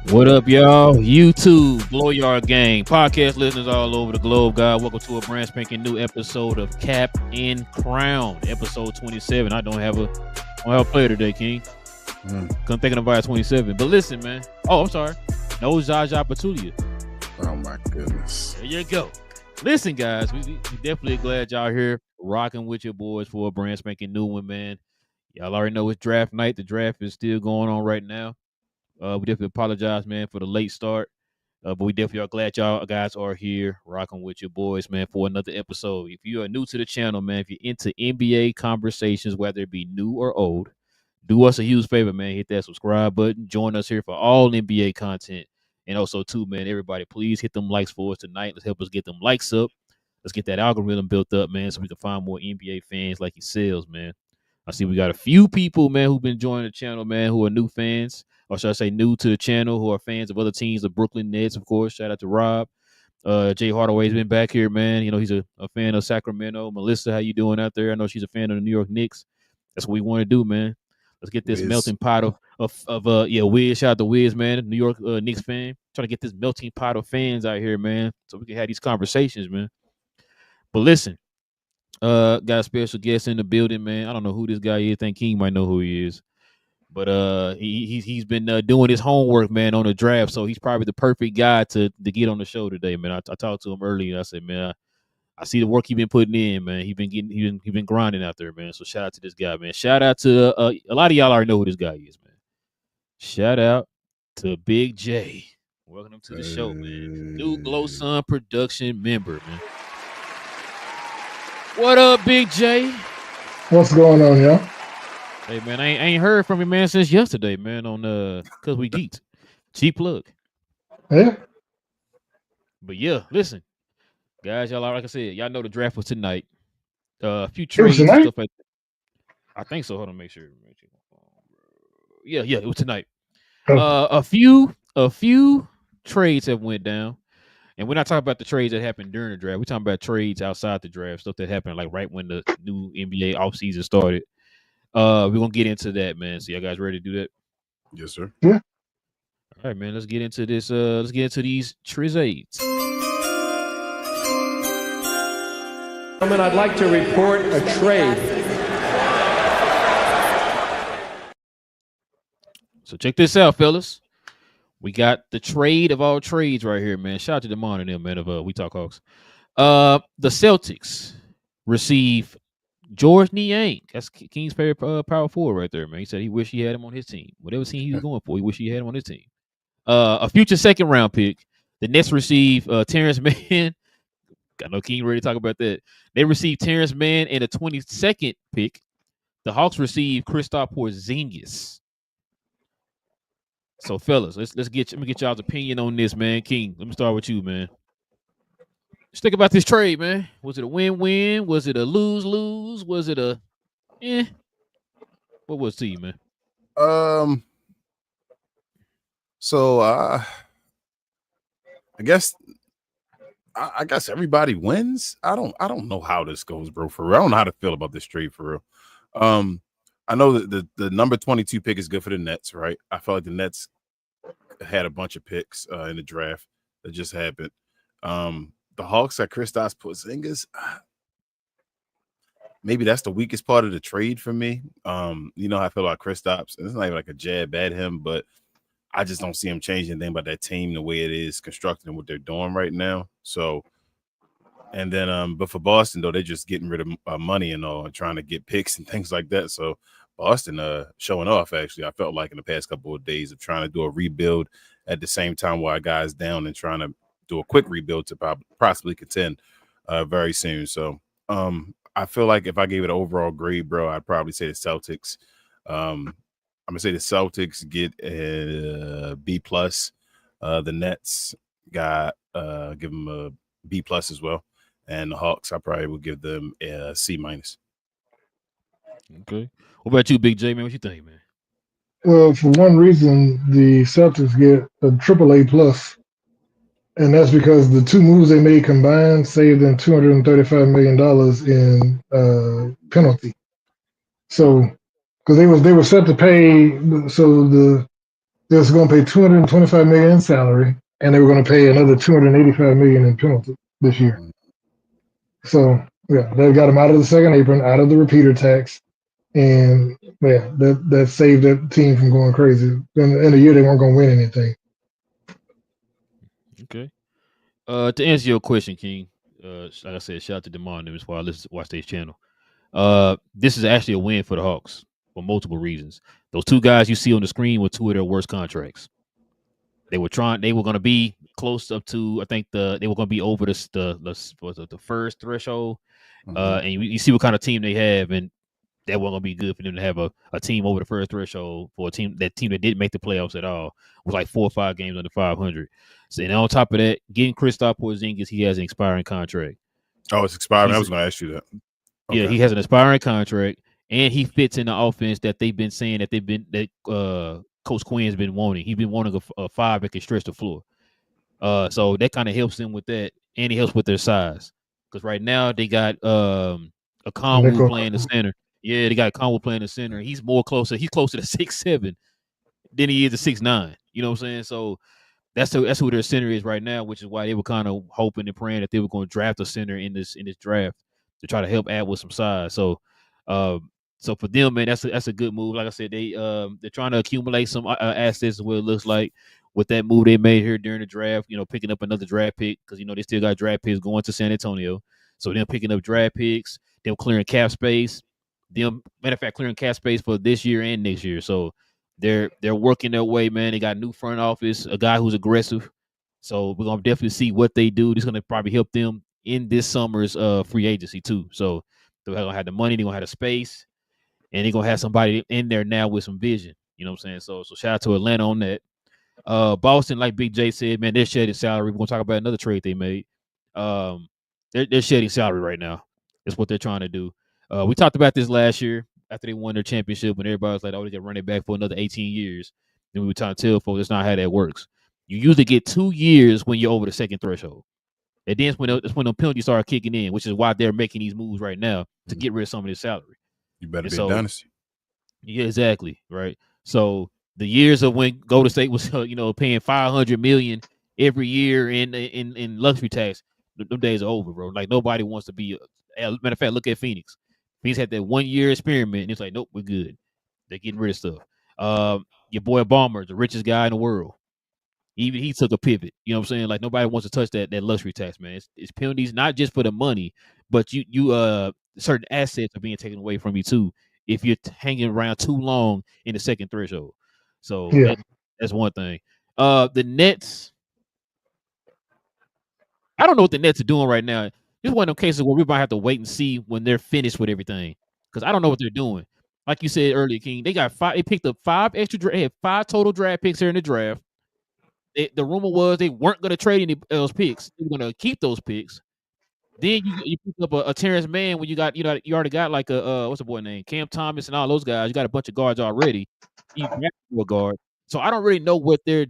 What up, y'all? YouTube, Blow Yard Gang, podcast listeners all over the globe, guys. Welcome to a brand spanking new episode of Cap and Crown, episode 27. I don't have a player today, King. Couldn't think of nobody at 27. But listen, man. Oh, I'm sorry. No Jaja Pachulia. Oh my goodness. There you go. Listen, guys, we definitely glad y'all here rocking with your boys for a brand spanking new one, man. Y'all already know it's draft night. The draft is still going on right now. We definitely apologize, man, for the late start. But we definitely are glad y'all guys are here rocking with your boys, man, for another episode. If you are new to the channel, man, if you're into NBA conversations, whether it be new or old, do us a huge favor, man. Hit that subscribe button. Join us here for all NBA content. And also, too, man, everybody, please hit them likes for us tonight. Let's help us get them likes up. Let's get that algorithm built up, man, so we can find more NBA fans like yourselves, man. I see we got a few people, man, who've been joining the channel, man, who are new fans. Or should I say new to the channel, who are fans of other teams, the Brooklyn Nets, of course. Shout out to Rob. Jay Hardaway's been back here, man. You know, he's a fan of Sacramento. Melissa, how you doing out there? I know she's a fan of the New York Knicks. That's what we want to do, man. Let's get this melting pot of Wiz. Shout out to Wiz, man, New York Knicks fan. Trying to get this melting pot of fans out here, man, so we can have these conversations, man. But listen, got a special guest in the building, man. I don't know who this guy is. I think King might know who he is. But he's been doing his homework, man, on the draft. So he's probably the perfect guy to get on the show today, man. I talked to him earlier. I said, man, I see the work he's been putting in, man. He been grinding out there, man. So shout out to this guy, man. Shout out to a lot of y'all already know who this guy is, man. Shout out to Big J. Welcome to the show, man. New Glow Sun production member, man. What up, Big J? What's going on, y'all? Hey, man, I ain't heard from you, man, since yesterday, man, on Cause We Geeked. Cheap plug. Yeah. But yeah, listen, guys, y'all, like I said, y'all know the draft was tonight. A few trades and stuff like that. I think so. Hold on, make sure. Yeah, it was tonight. A few trades have went down. And we're not talking about the trades that happened during the draft. We're talking about trades outside the draft, stuff that happened like right when the new NBA offseason started. We're gonna get into that, man. So y'all guys ready to do that? Yes, sir. Yeah. All right, man. Let's get into this. Let's get into these trades. I'd like to report a trade. So check this out, fellas. We got the trade of all trades right here, man. Shout out to Demond and them, man, of We Talk Hawks. The Celtics receive George Niang. That's King's favorite power forward right there, man. He said he wished he had him on his team. Whatever team he was going for, he wished he had him on his team. A future second round pick. The Nets receive Terrence Mann. I know King ready to talk about that. They receive Terrence Mann and a 22nd pick. The Hawks receive Kristaps Porzingis. So, fellas, let me get y'all's opinion on this, man. King, let me start with you, man. Just think about this trade, man. Was it a win-win? Was it a lose-lose? Was it a What was it to you, man? So I guess everybody wins. I don't know how this goes, bro. For real. I don't know how to feel about this trade for real. I know that the number 22 pick is good for the Nets, right? I felt like the Nets had a bunch of picks in the draft that just happened. The Hawks at Kristaps Porzingis. Maybe that's the weakest part of the trade for me. You know how I feel about Kristaps. It's not even like a jab at him, but I just don't see him changing anything about that team the way it is constructed and what they're doing right now. So And then, but for Boston though, they're just getting rid of money and all, and trying to get picks and things like that. So Boston, showing off. Actually, I felt like in the past couple of days of trying to do a rebuild at the same time while guys down and trying to do a quick rebuild to possibly contend very soon. So I feel like if I gave it an overall grade, bro, I'd probably say the Celtics. I'm gonna say the Celtics get a B plus. The Nets got give them a B plus as well, and the Hawks I probably would give them a C minus. Okay. What about you, Big J, man? What you think, man? Well, for one reason, the Celtics get a AAA plus, and that's because the two moves they made combined saved them $235 million in penalty. So, because they were set to pay, so they was going to pay $225 million in salary, and they were going to pay another $285 million in penalty this year. So yeah, they got them out of the second apron, out of the repeater tax, and yeah, that saved that team from going crazy. In a year, they weren't going to win anything. Okay. To answer your question, King, like I said, shout out to Demond as well. Let's watch this channel. This is actually a win for the Hawks for multiple reasons. Those two guys you see on the screen were two of their worst contracts. They were going to be close up to, I think they were going to be over the first threshold. And you see what kind of team they have, and that wasn't going to be good for them to have a team over the first threshold for a team that didn't make the playoffs at all. It was like 4 or 5 games under 500. So, and on top of that, getting Kristaps Porzingis, he has an expiring contract. Oh, it's expiring. I was going to ask you that. Okay. Yeah, he has an expiring contract, and he fits in the offense that they've been saying that Coach Quinn's been wanting. He's been wanting a 5 that can stretch the floor. So that kind of helps them with that, and it helps with their size. Because right now they got a Conwu playing the center. Yeah, they got Conwu playing the center. He's closer to 6'7" than he is to 6'9". You know what I'm saying? So that's who their center is right now, which is why they were kind of hoping and praying that they were going to draft a center in this draft to try to help add with some size. So for them, man, that's a good move. Like I said, they're trying to accumulate some assets. What it looks like with that move they made here during the draft. Picking up another draft pick because they still got draft picks going to San Antonio. So them picking up draft picks, them clearing cap space, clearing cap space for this year and next year. So they're working their way, man. They got new front office, a guy who's aggressive. So we're gonna definitely see what they do. This is gonna probably help them in this summer's free agency too. So they're gonna have the money, they're gonna have the space, and they're gonna have somebody in there now with some vision. You know what I'm saying? So shout out to Atlanta on that. Boston, like Big J said, man, they're shedding salary. We're gonna talk about another trade they made. They're shedding salary right now. That's what they're trying to do. We talked about this last year after they won their championship, when everybody was like, "Oh, they can run it back for another 18 years." Then we were trying to tell folks that's not how that works. You usually get 2 years when you're over the second threshold. And then it's when the penalties start kicking in, which is why they're making these moves right now to get rid of some of this salary. You better be a dynasty. Yeah, exactly. Right. So the years of when Golden State was, paying $500 million every year in luxury tax, them days are over, bro. Like nobody wants to be. Matter of fact, look at Phoenix. Phoenix had that 1 year experiment, and it's like, nope, we're good. They're getting rid of stuff. Your boy Ballmer, the richest guy in the world, even he took a pivot. You know what I'm saying? Like nobody wants to touch that luxury tax, man. It's penalties not just for the money, but you certain assets are being taken away from you too if you're hanging around too long in the second threshold. So yeah. That's one thing. The Nets, I don't know what the Nets are doing right now. This is one of them cases where we might have to wait and see when they're finished with everything, because I don't know what they're doing. Like you said earlier, King, they got 5. They picked up 5 extra. They had 5 total draft picks here in the draft. The rumor was they weren't going to trade any those picks. They were going to keep those picks. Then you pick up a Terrence Mann when you already got like a what's the boy name, Cam Thomas and all those guys. You got a bunch of guards already. You got a guard, so I don't really know what their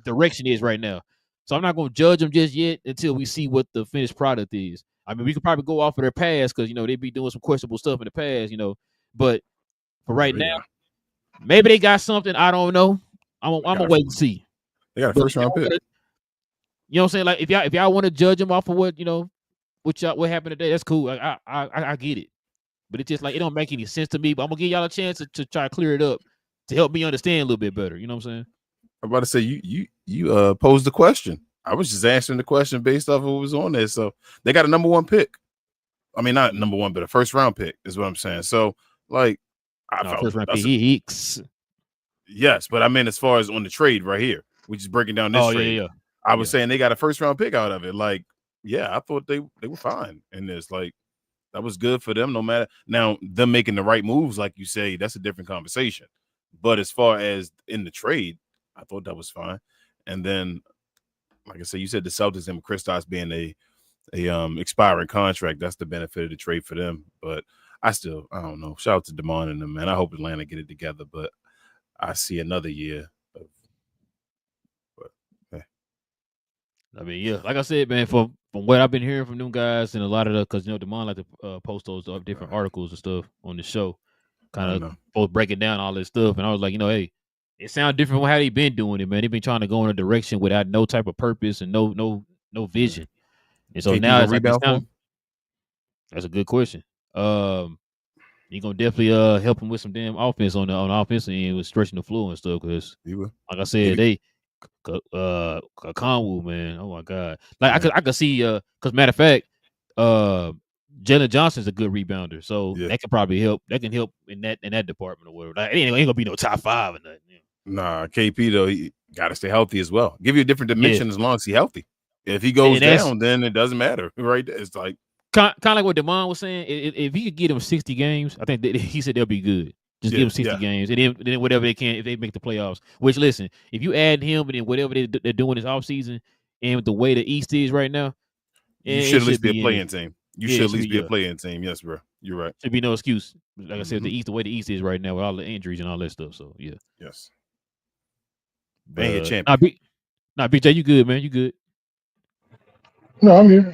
direction is right now. So I'm not going to judge them just yet until we see what the finished product is. I mean, we could probably go off of their past because they be doing some questionable stuff in the past, But for right now, maybe they got something. I don't know. I'm gonna wait and see. They got a first round pick. You know what I'm saying? Like if y'all want to judge them off of what what happened today, that's cool. I get it, but it's just like it don't make any sense to me. But I'm gonna give y'all a chance to try to clear it up to help me understand a little bit better. You know what I'm saying? I'm about to say you posed the question. I was just answering the question based off of what was on there. So they got a number 1 pick. I mean, not number 1, but a first round pick is what I'm saying. So, like, I felt first round pick. yes, but I mean, as far as on the trade right here, we just breaking down this trade. Yeah. I was saying they got a first round pick out of it. Like, yeah, I thought they were fine in this. Like, that was good for them. No matter now them making the right moves, like you say, that's a different conversation. But as far as in the trade, I thought that was fine. And then, like I said, you said the Celtics and Kristaps being a expiring contract. That's the benefit of the trade for them. But I don't know. Shout out to DeMond and them, man. I hope Atlanta get it together. But I see another year. I mean, yeah, like I said, man, from what I've been hearing from them guys and a lot of because DeMond like to post those different articles and stuff on the show, kind of both breaking down all this stuff. And I was like, hey, it sounds different from how they been doing it, man. They've been trying to go in a direction without no type of purpose and no vision. And so now it's like that's a good question. You're gonna definitely help him with some damn offense on the offensive end with stretching the floor and stuff. Because like I said, they Conwu, man. Oh my god. Like I could see because matter of fact, Jalen Johnson's a good rebounder. So that could probably help. That can help in that department or whatever. Like, it ain't gonna be no top 5 or nothing. Nah, KP though, he gotta stay healthy as well. Give you a different dimension as long as he's healthy. If he goes down, then it doesn't matter, right? It's like kind of like what DeMond was saying. If he could get him 60 games, I think he said they'll be good. Just give him 60 games, and then whatever they can, if they make the playoffs. Which, listen, if you add him and then whatever they're doing this offseason, and with the way the East is right now, you should at least be a play-in team. You should at least be a play-in team. Yes, bro. You're right. Should be no excuse. Like I said, the way the East is right now with all the injuries and all that stuff. So yeah. Yes. They ain't champion. Nah, BJ, you good, man? You good? No, I'm here.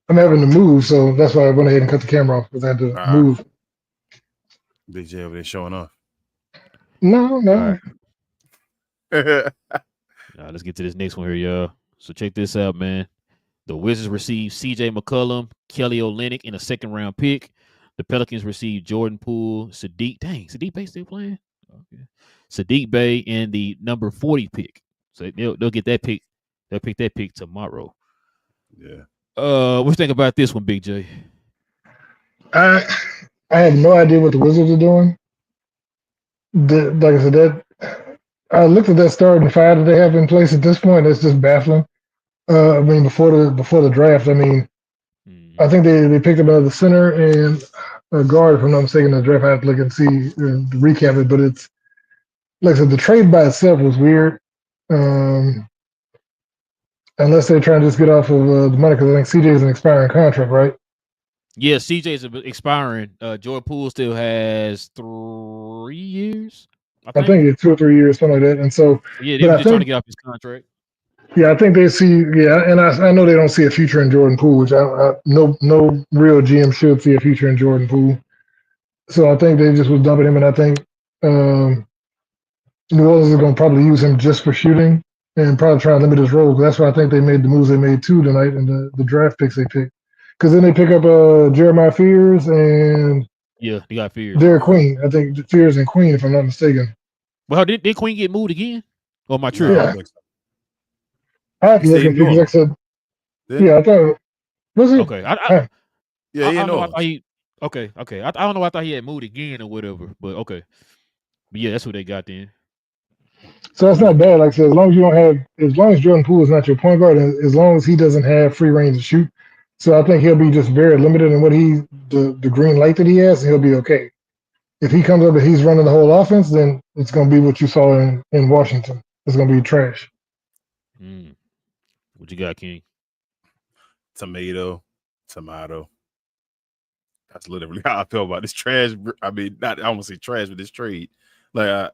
I'm having to move, so that's why I went ahead and cut the camera off because I had to move. BJ over there showing off. No. All right. Let's get to this next one here, y'all. So check this out, man. The Wizards received C.J. McCollum, Kelly Olynyk in a second-round pick. The Pelicans received Jordan Poole, Sadiq Bey still playing? Okay. Sadiq Bey and the number 40 pick. So they'll get that pick. They'll pick that pick tomorrow. Yeah. What you think about this one, Big J? I have no idea what the Wizards are doing. Like I said, I looked at that starting 5 that they have in place at this point. It's just baffling. I mean, before the draft, I mean, I think they picked up another center and a guard, if I'm not mistaken, the draft. I have to look and see to recap it, but it's like I said, the trade by itself was weird. Unless they're trying to just get off of the money, because I think CJ is an expiring contract, right? Yeah, CJ is expiring. Jordan Poole still has 3 years. I think it's 2 or 3 years, something like that. And so, yeah, they were just trying to get off his contract. Yeah, I think they see. Yeah, and I know they don't see a future in Jordan Poole, which no real GM should see a future in Jordan Poole. So I think they just was dumping him, and I think New Orleans is going to probably use him just for shooting and probably try to limit his role. That's why I think they made the moves they made too tonight and the draft picks they picked. Because then they pick up Jeremiah Fears and you got Fears. Derek Queen. I think Fears and Queen, if I'm not mistaken. Well, did Queen get moved again? Or my trip? Yeah. I have to look at because I said, I thought was it? Okay. I don't know. Okay. I don't know. I thought he had moved again or whatever. But okay. But yeah, that's what they got then. So that's not bad. Like I said, as long as Jordan Poole is not your point guard, and as long as he doesn't have free range to shoot, so I think he'll be just very limited in what the green light that he has, and he'll be okay. If he comes up and he's running the whole offense, then it's going to be what you saw in Washington. It's going to be trash. What you got, King? Tomato. That's literally how I feel about this trash. I mean, I won't say trash with this trade. Like,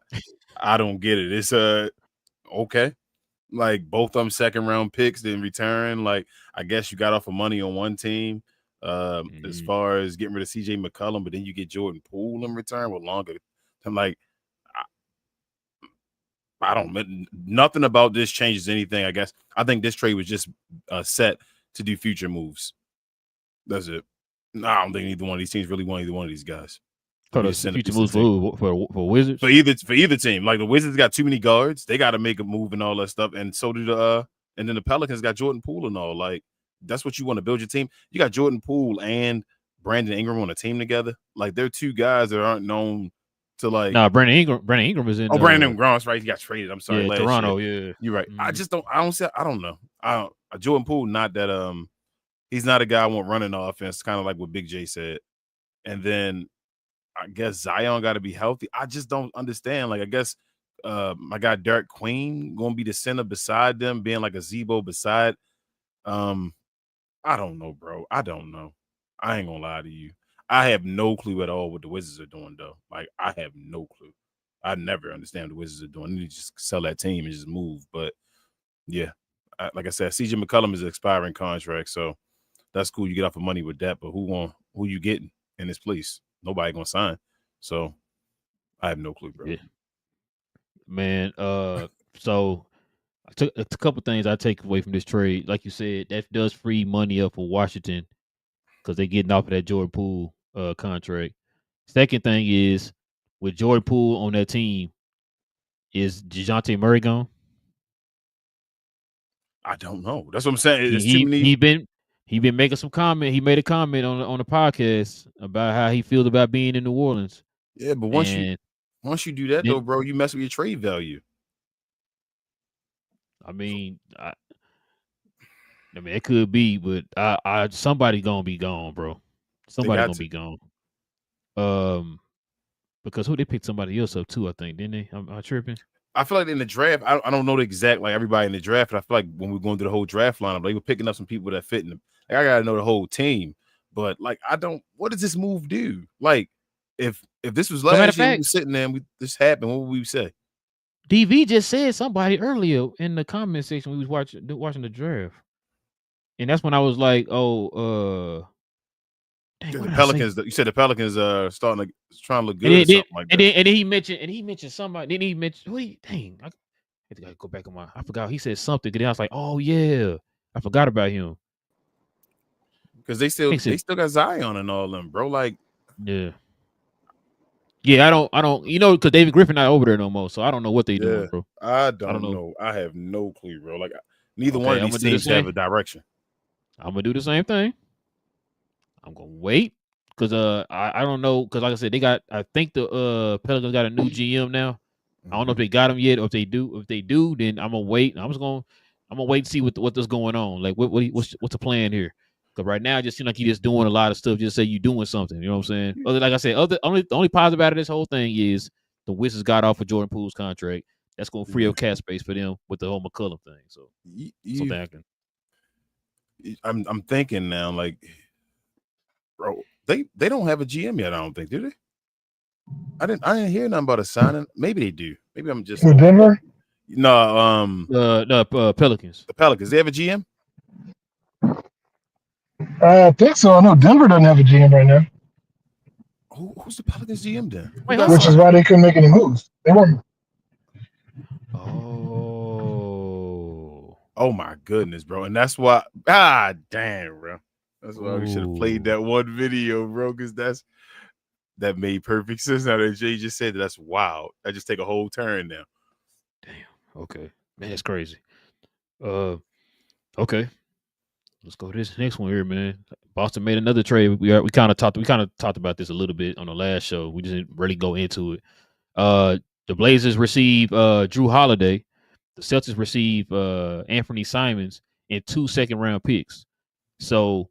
I don't get it. It's okay. Like, both of them second round picks in return. Like, I guess you got off of money on one team as far as getting rid of CJ McCollum, but then you get Jordan Poole in return with longer. I'm like, I don't. Nothing about this changes anything. I guess I think this trade was just set to do future moves. That's it. No, I don't think either one of these teams really want either one of these guys. So the future moves for Wizards? For either team. Like the Wizards got too many guards. They got to make a move and all that stuff. And so do and then the Pelicans got Jordan Poole and all. Like, that's what you want to build your team. You got Jordan Poole and Brandon Ingram on a team together. Like, they're two guys that aren't known to like. No, Brandon Ingram is in. Brandon Ingram, that's right. He got traded. I'm sorry. Yeah, last Toronto. year. Yeah, you're right. I don't know. Jordan Poole, not that he's not a guy I want running offense. Kind of like what Big J said. And then I guess Zion got to be healthy. I just don't understand. Like, I guess my guy Derek Queen gonna be the center beside them, being like a Zebo beside. I don't know, bro. I don't know. I ain't gonna lie to you. I have no clue at all what the Wizards are doing, though. Like, I have no clue. I never understand what the Wizards are doing. They need to just sell that team and just move. But yeah, like I said, CJ McCollum is an expiring contract, so that's cool. You get off of money with that, but who you getting in his place? Nobody gonna sign. So I have no clue, bro. Yeah. Man, so I took a couple things I take away from this trade. Like you said, that does free money up for Washington because they're getting off of that Jordan Poole contract. Second thing is, with Jordan Poole on that team, is DeJounte Murray gone? I don't know. That's what I'm saying. He been making some comment. He made a comment on the podcast about how he feels about being in New Orleans. Yeah, but once you do that, though, bro, you mess with your trade value. I mean, it could be, but somebody gonna be gone, bro. Somebody gonna be gone. Because they picked somebody else up too, I think, didn't they? I'm tripping. I feel like in the draft, I don't know the exact like everybody in the draft, but I feel like when we're going through the whole draft lineup, they were picking up some people that fit in them. Like, I gotta know the whole team, but like what does this move do? Like, if this was last year, we were sitting there and this happened, what would we say? DV just said somebody earlier in the comment section. We was watching the draft, and that's when I was like, "Oh, the Pelicans." You said the Pelicans are trying to look good, or something like that. And then he mentioned somebody. Then he mentioned, I had to go back on I forgot. He said something. And I was like, "Oh yeah, I forgot about him." Because they still got Zion and all them, bro. Like, yeah. Yeah, I don't, because David Griffin not over there no more, so I don't know what they doing, bro. I don't know. I have no clue, bro. Like, neither one of these teams have a direction. I'm gonna do the same thing. I'm gonna wait because I don't know, because like I said, I think the Pelicans got a new GM now. I don't know if they got him yet, or if they do, then I'm gonna wait. I'm gonna wait and see what's going on. Like what's the plan here? Because right now, it just seems like you're just doing a lot of stuff. Just say you're doing something. You know what I'm saying? Like I said, the only positive out of this whole thing is the Wizards got off of Jordan Poole's contract. That's gonna free up cap space for them with the whole McCollum thing. So I'm thinking now, like, bro, they don't have a GM yet. I don't think, do they? I didn't hear nothing about a signing. Maybe they do. Maybe I'm just Denver. No, Pelicans. The Pelicans. They have a GM. I think so. I know Denver doesn't have a GM right now. Who's the Pelicans GM then? Which is why they couldn't make any moves. They weren't. Oh my goodness, bro. And that's why damn, bro. That's why we should have played that one video, bro, because that made perfect sense. Now that Jay just said that's wild. That just take a whole turn now. Damn. Okay. Man, it's crazy. Okay. Let's go to this next one here, man. Boston made another trade. We kind of talked about this a little bit on the last show. We just didn't really go into it. The Blazers receive Drew Holiday. The Celtics receive Anthony Simons and 2 second-round picks. So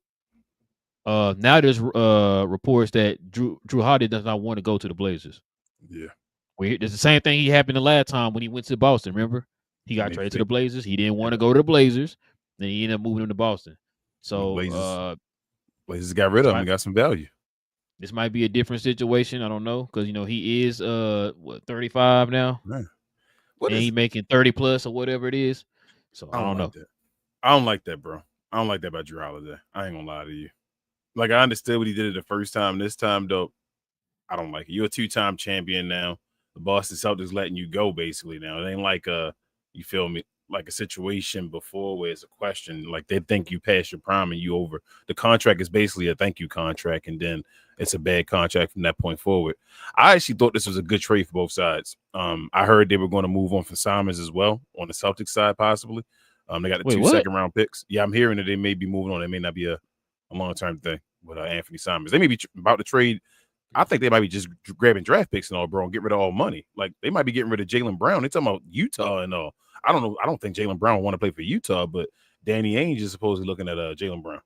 now there's reports that Drew Holiday does not want to go to the Blazers. Yeah. It's the same thing he happened the last time when he went to Boston. Remember, he got traded to the Blazers. He didn't want to go to the Blazers. Then he ended up moving him to Boston. So Blazers got rid of him and got some value. This might be a different situation. I don't know, because he is 35 now, he making 30 plus or whatever it is. So I don't know. I don't like that, bro. I don't like that about Drew Holiday. I ain't gonna lie to you. Like, I understood what he did it the first time. This time, though, I don't like it. You're a 2-time champion now. The Boston Celtics letting you go basically now. It ain't like you feel me? like a situation before where it's a question, like they think you passed your prime and you over. The contract is basically a thank you contract, and then it's a bad contract from that point forward. I actually thought this was a good trade for both sides. I heard they were going to move on for Simons as well on the Celtics side, possibly. They got the two second-round picks. Yeah, I'm hearing that they may be moving on. It may not be a long-term thing with Anthony Simons. They may be about to trade. I think they might be just grabbing draft picks and all, bro, and get rid of all money. Like, they might be getting rid of Jaylen Brown. They're talking about Utah and all. I don't know. I don't think Jaylen Brown will want to play for Utah, but Danny Ainge is supposedly looking at Jaylen Brown.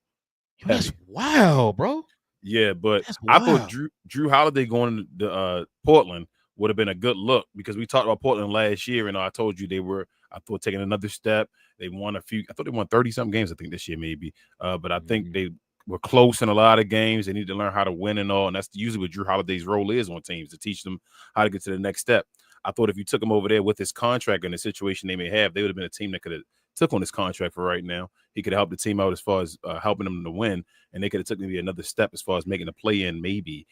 That's wild, bro. Yeah, but I thought Drew Holiday going to Portland would have been a good look, because we talked about Portland last year, and I told you they were, I thought, taking another step. They won I thought they won 30-something games, I think, this year maybe. But I think they were close in a lot of games. They need to learn how to win and all, and that's usually what Drew Holiday's role is on teams, to teach them how to get to the next step. I thought if you took him over there with his contract and the situation they may have, they would have been a team that could have took on his contract for right now. He could have helped the team out as far as helping them to win, and they could have took maybe another step as far as making a play-in maybe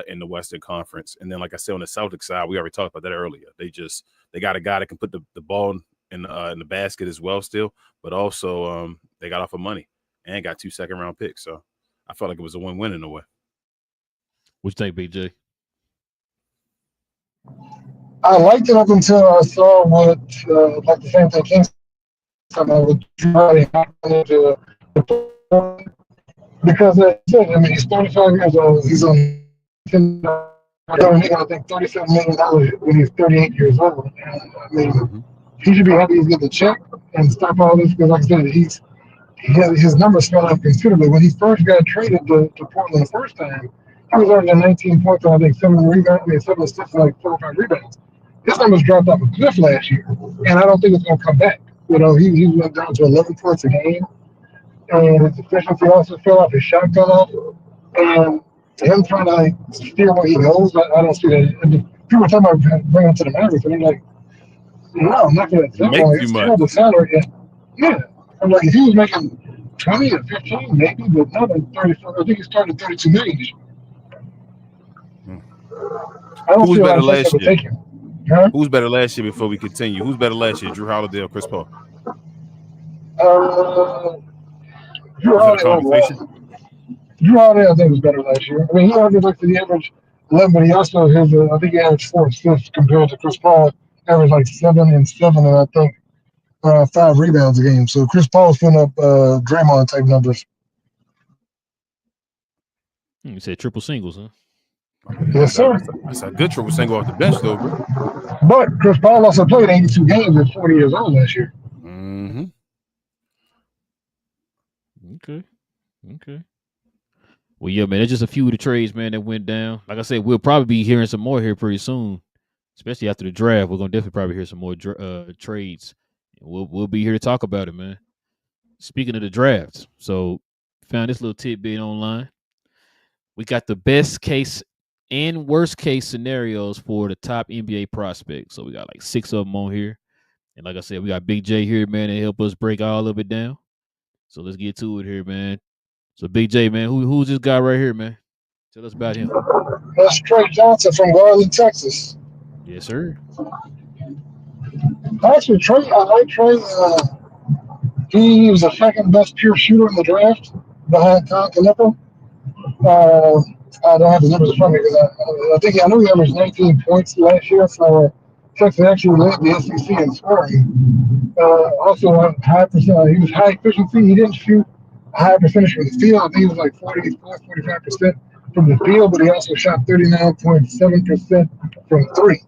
in the Western Conference. And then, like I said, on the Celtics side, we already talked about that earlier. They got a guy that can put the ball in the basket as well still, but also they got off of money and got 2 second-round picks. So I felt like it was a win-win in a way. What you think, Big J? I liked it up until I saw what, like the same thing King's talking about with Drew Holiday happening because I said, I mean, he's 35 years old. He's on, I think, $37 million when he's 38 years old. And, I mean, he should be happy he's getting the check and stop all this, because, like I said, his numbers fell off considerably. When he first got traded to Portland the first time, he was averaging 19 points on, I think, 7 rebounds, 7 assists, like 4 or 5 rebounds. His numbers dropped off a cliff last year, and I don't think it's going to come back. You know, he went down to 11 points a game, and his efficiency also fell off. His shot fell off, and him trying to like steer where he goes, I don't see that. And people are talking about bringing him to the Mavericks, and I'm like, no, I'm not going to. It's terrible salary. Yeah, I'm like, if he was making 20 or 15, maybe, but not at 34. I think he started at 32 million. I don't Who's better last year? Huh? Who's better last year before we continue? Who's better last year, Drew Holiday or Chris Paul? Drew Holiday, I think, was better last year. I mean, he averaged like the average 11, but he also has, I think he averaged 4 assists compared to Chris Paul, averaged like 7 and 7, and I think 5 rebounds a game. So Chris Paul's putting up Draymond type numbers. You said triple singles, huh? Yes, sir. That's a good triple single off the bench, though, bro. But Chris Paul also played 82 games at 40 years old last year. Mm-hmm. Okay. Well, yeah, man, there's just a few of the trades, man, that went down. Like I said, we'll probably be hearing some more here pretty soon, especially after the draft. We're gonna definitely probably hear some more trades. We'll be here to talk about it, man. Speaking of the drafts, so found this little tidbit online. We got the best case and worst case scenarios for the top NBA prospects. So we got like 6 of them on here. And like I said, we got Big J here, man, to help us break all of it down. So let's get to it here, man. So Big J, man, who's this guy right here, man? Tell us about him. That's Trey Johnson from Garland, Texas. Yes, sir. Actually, Trey, I like Trey. He was the second best pure shooter in the draft behind Tom Calippo. I don't have the numbers in front of me because I know he averaged 19 points last year for Texas. Actually led the SEC in scoring. Also, high percent. He was high efficiency. He didn't shoot a high percentage from the field. I think he was like 45% from the field, but he also shot 39.7% from 3.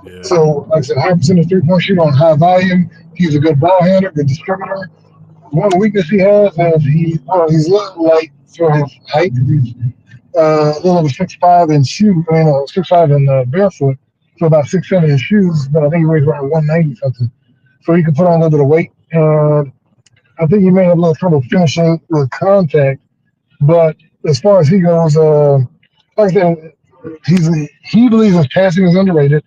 Yeah. So, like I said, high percentage 3-point shooter on high volume. He's a good ball handler, good distributor. One weakness he has is he's a little light for his height. He's a little over 6'5" in shoes. 6'5" in barefoot, so about 6'7" in shoes. But I think he weighs around 190 something. So he can put on a little bit of weight. And I think he may have a little trouble finishing with contact. But as far as he goes, like I said, he believes his passing is underrated.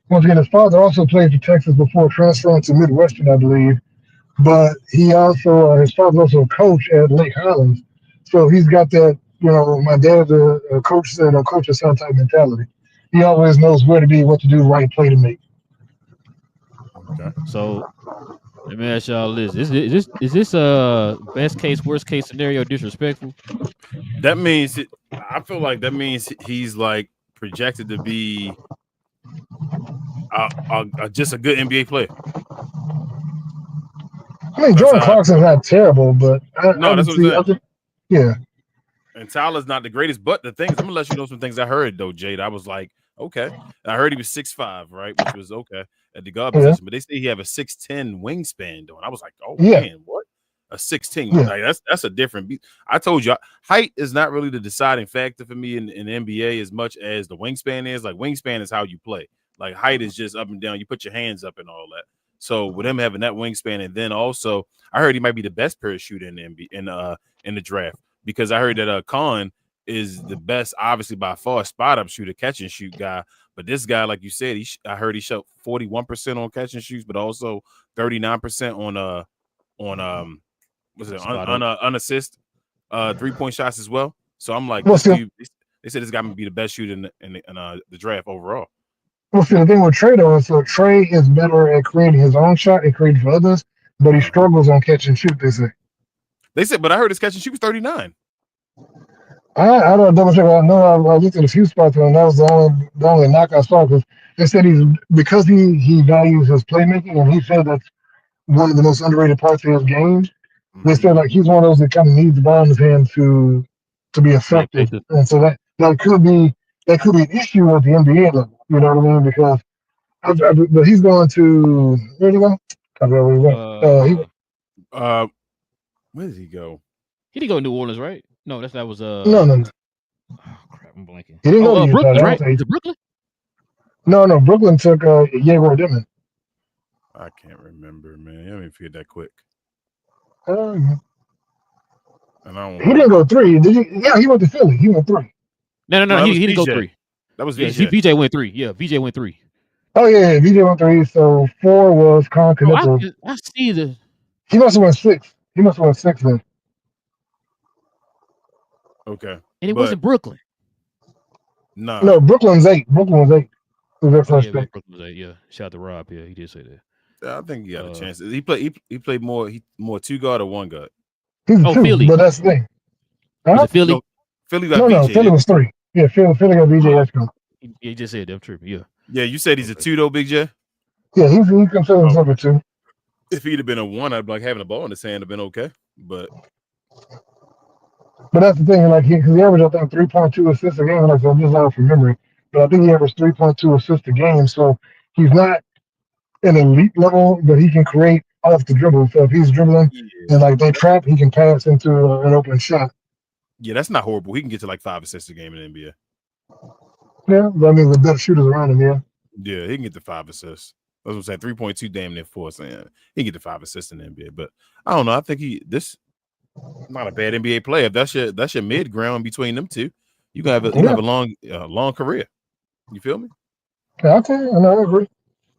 Once again, his father also played for Texas before transferring to Midwestern, I believe. But he also, his father's also a coach at Lake Highlands. So he's got that, my dad's a coach and a coach's son type mentality. He always knows where to be, what to do, right play to make. Okay. So Let me ask y'all this: is this best case, worst case scenario disrespectful? That means I feel like that means he's like projected to be just a good NBA player. I mean, Jordan Clarkson's not terrible, but I that's what I'm saying. Yeah. And Tyler's not the greatest, but the things I'm gonna let you know some things I heard though, Jade. I was like, okay. I heard he was 6'5", right, which was okay at the guard position, but they say he have a 6'10" wingspan though, and I was like, oh man, what? A 6'10", like that's a different beat. I told you, height is not really the deciding factor for me in the NBA as much as the wingspan is. Like wingspan is how you play. Like height is just up and down. You put your hands up and all that. So with him having that wingspan, and then also I heard he might be the best parachuter in the NBA, in the draft. Because I heard that Khan is the best, obviously by far, spot up shooter, catch and shoot guy. But this guy, like you said, I heard he shot 41% on catch and shoots, but also 39% on unassist 3-point shots as well. So I'm like, this dude, they said this guy may be the best shooter in the draft overall. Well, see, the thing with Trey though is so Trey is better at creating his own shot and creating for others, but he struggles on catch and shoot. They said, but I heard his catch and shoot was 39. I don't double check. I know I looked at a few spots and that was the only knock I saw because they said because he values his playmaking and he said that's one of the most underrated parts of his game. They said like he's one of those that kind of needs the ball in his hand to be effective, and so that could be an issue at the NBA level. You know what I mean? Because but he's going to where did he go? I don't know where he went. Where did he go? He didn't go to New Orleans, right? No, that was no. Oh crap, I'm blanking. He didn't go to Brooklyn, right? Is it Brooklyn? No, Brooklyn took Yegor Dimon. I can't remember, man. I didn't feel that quick. And he didn't go 3. Did he? Yeah, he went to Philly. He went 3. No, he didn't go 3. That was VJ. VJ went 3. Yeah, VJ went 3. Oh yeah, VJ went 3. So 4 was Con Knipper. I see the. He must have went 6. He must have went 6 then. Okay. And it wasn't Brooklyn. No, Brooklyn's 8. Brooklyn was 8. Was their first pick. Brooklyn was 8. Yeah, shout out to Rob. Yeah, he did say that. Yeah, I think he got a chance. He played more 2-guard or 1-guard. Philly. But that's the thing. Huh? Was it Philly? No, Philly got VJ. No, Philly was 3. Yeah, Philly got VJ Eshko. He just said that. True. Yeah. Yeah, you said he's a 2 though, Big J? Yeah, he considers himself a 2. If he'd have been a 1, I'd be like having a ball in his hand have been okay. But that's the thing, like he averaged, I think, 3.2 assists a game. Like I'm just out from memory, but I think he averaged 3.2 assists a game. So he's not an elite level, but he can create off the dribble. So if he's dribbling and like they trap, he can pass into an open shot. Yeah, that's not horrible. He can get to like 5 assists a game in the NBA. Yeah, but I mean, the better shooters around him, yeah. Yeah, he can get to 5 assists. That's what I'm saying. 3.2 damn near 4. So yeah, he can get to 5 assists in the NBA. But I don't know. I think not a bad NBA player. If that's your mid ground between them two, you can have a long career. You feel me? Yeah, okay, I agree.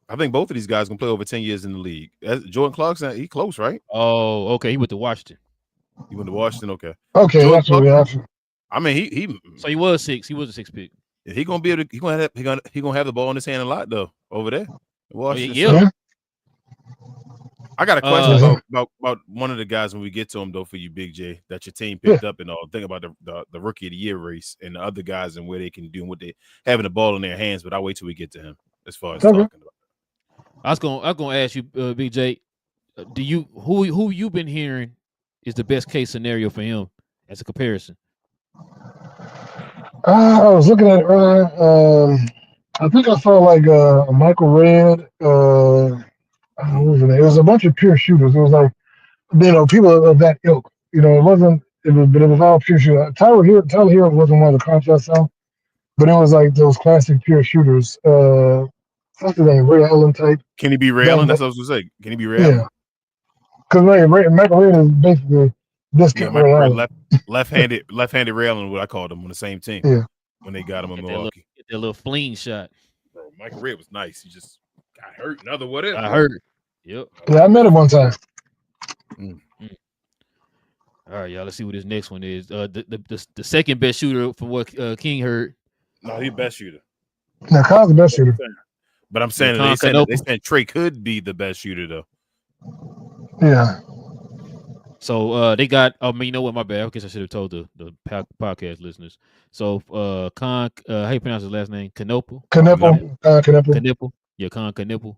I think both of these guys can play over 10 years in the league. Jordan Clarkson, he close, right? Oh, okay. He went to Washington. He went to Washington. Okay. Okay, that's what we have. I mean, he. So he was 6. He was a 6 pick. He gonna be able to. He gonna have the ball in his hand a lot though over there. Washington. Yeah. I got a question about one of the guys when we get to him though for you, Big J, that your team picked up and all. Think about the rookie of the year race and the other guys and where they can do and what they having the ball in their hands. But I'll wait till we get to him as far as talking about. I was gonna ask you, Big J, who you been hearing is the best case scenario for him as a comparison? I was looking at it earlier. I think I saw like Michael Redd. What was it? It was a bunch of pure shooters. It was like, people of that ilk. It was all pure shooters. Tyler Hero wasn't one of the contracts I saw, but it was like those classic pure shooters. What's his name? Ray Allen type. Can he be Ray Allen? That's what I was gonna say. Can he be Ray Allen? Yeah. Because Michael Redd is basically distant Ray Allen. Left-handed Ray Allen, what I called him on the same team. Yeah. When they got him in Milwaukee. Get that little fling shot. Bro, Michael Redd was nice. He just got hurt. Another whatever. I heard. Yep. Yeah, I met him one time. All right, y'all. Let's see what this next one is. The second best shooter from what King heard. No, he's best shooter. No, Kyle's the best shooter. But I'm saying they said Trey could be the best shooter though. Yeah. So they got. I mean, you know what? My bad. I guess I should have told the podcast listeners. So Con, how you pronounce his last name? Knipple. Knipple. Yeah, Con Knipple.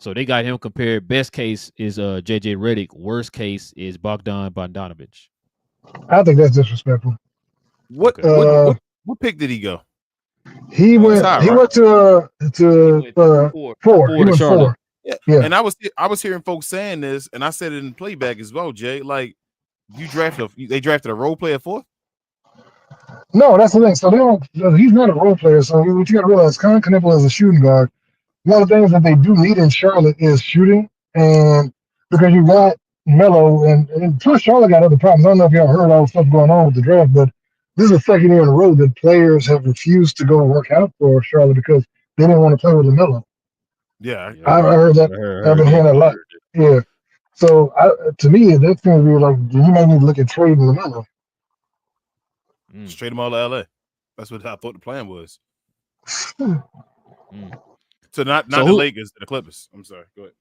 So they got him compared. Best case is JJ Redick. Worst case is Bogdan Bogdanovic. I think that's disrespectful. What Okay. what pick did he go? He went. Ty, he right? went to four. He to went Charlotte. 4. Yeah. Yeah. And I was hearing folks saying this, and I said it in playback as well, Jay. Like they drafted a role player 4th? No, that's the thing. So they don't. He's not a role player. So what you got to realize, Con Knipple is a shooting guard. One of the things that they do need in Charlotte is shooting, and because you got Melo, and plus Charlotte got other problems. I don't know if y'all heard all the stuff going on with the draft, but this is the second year in a row that players have refused to go work out for Charlotte because they didn't want to play with LaMelo. Yeah, I heard that. I've been hearing that a lot. Yeah. So to me, that's going to be like you might need to look at trading LaMelo. Straight him all to LA. That's what I thought the plan was. So not the Lakers, the Clippers. I'm sorry. Go ahead.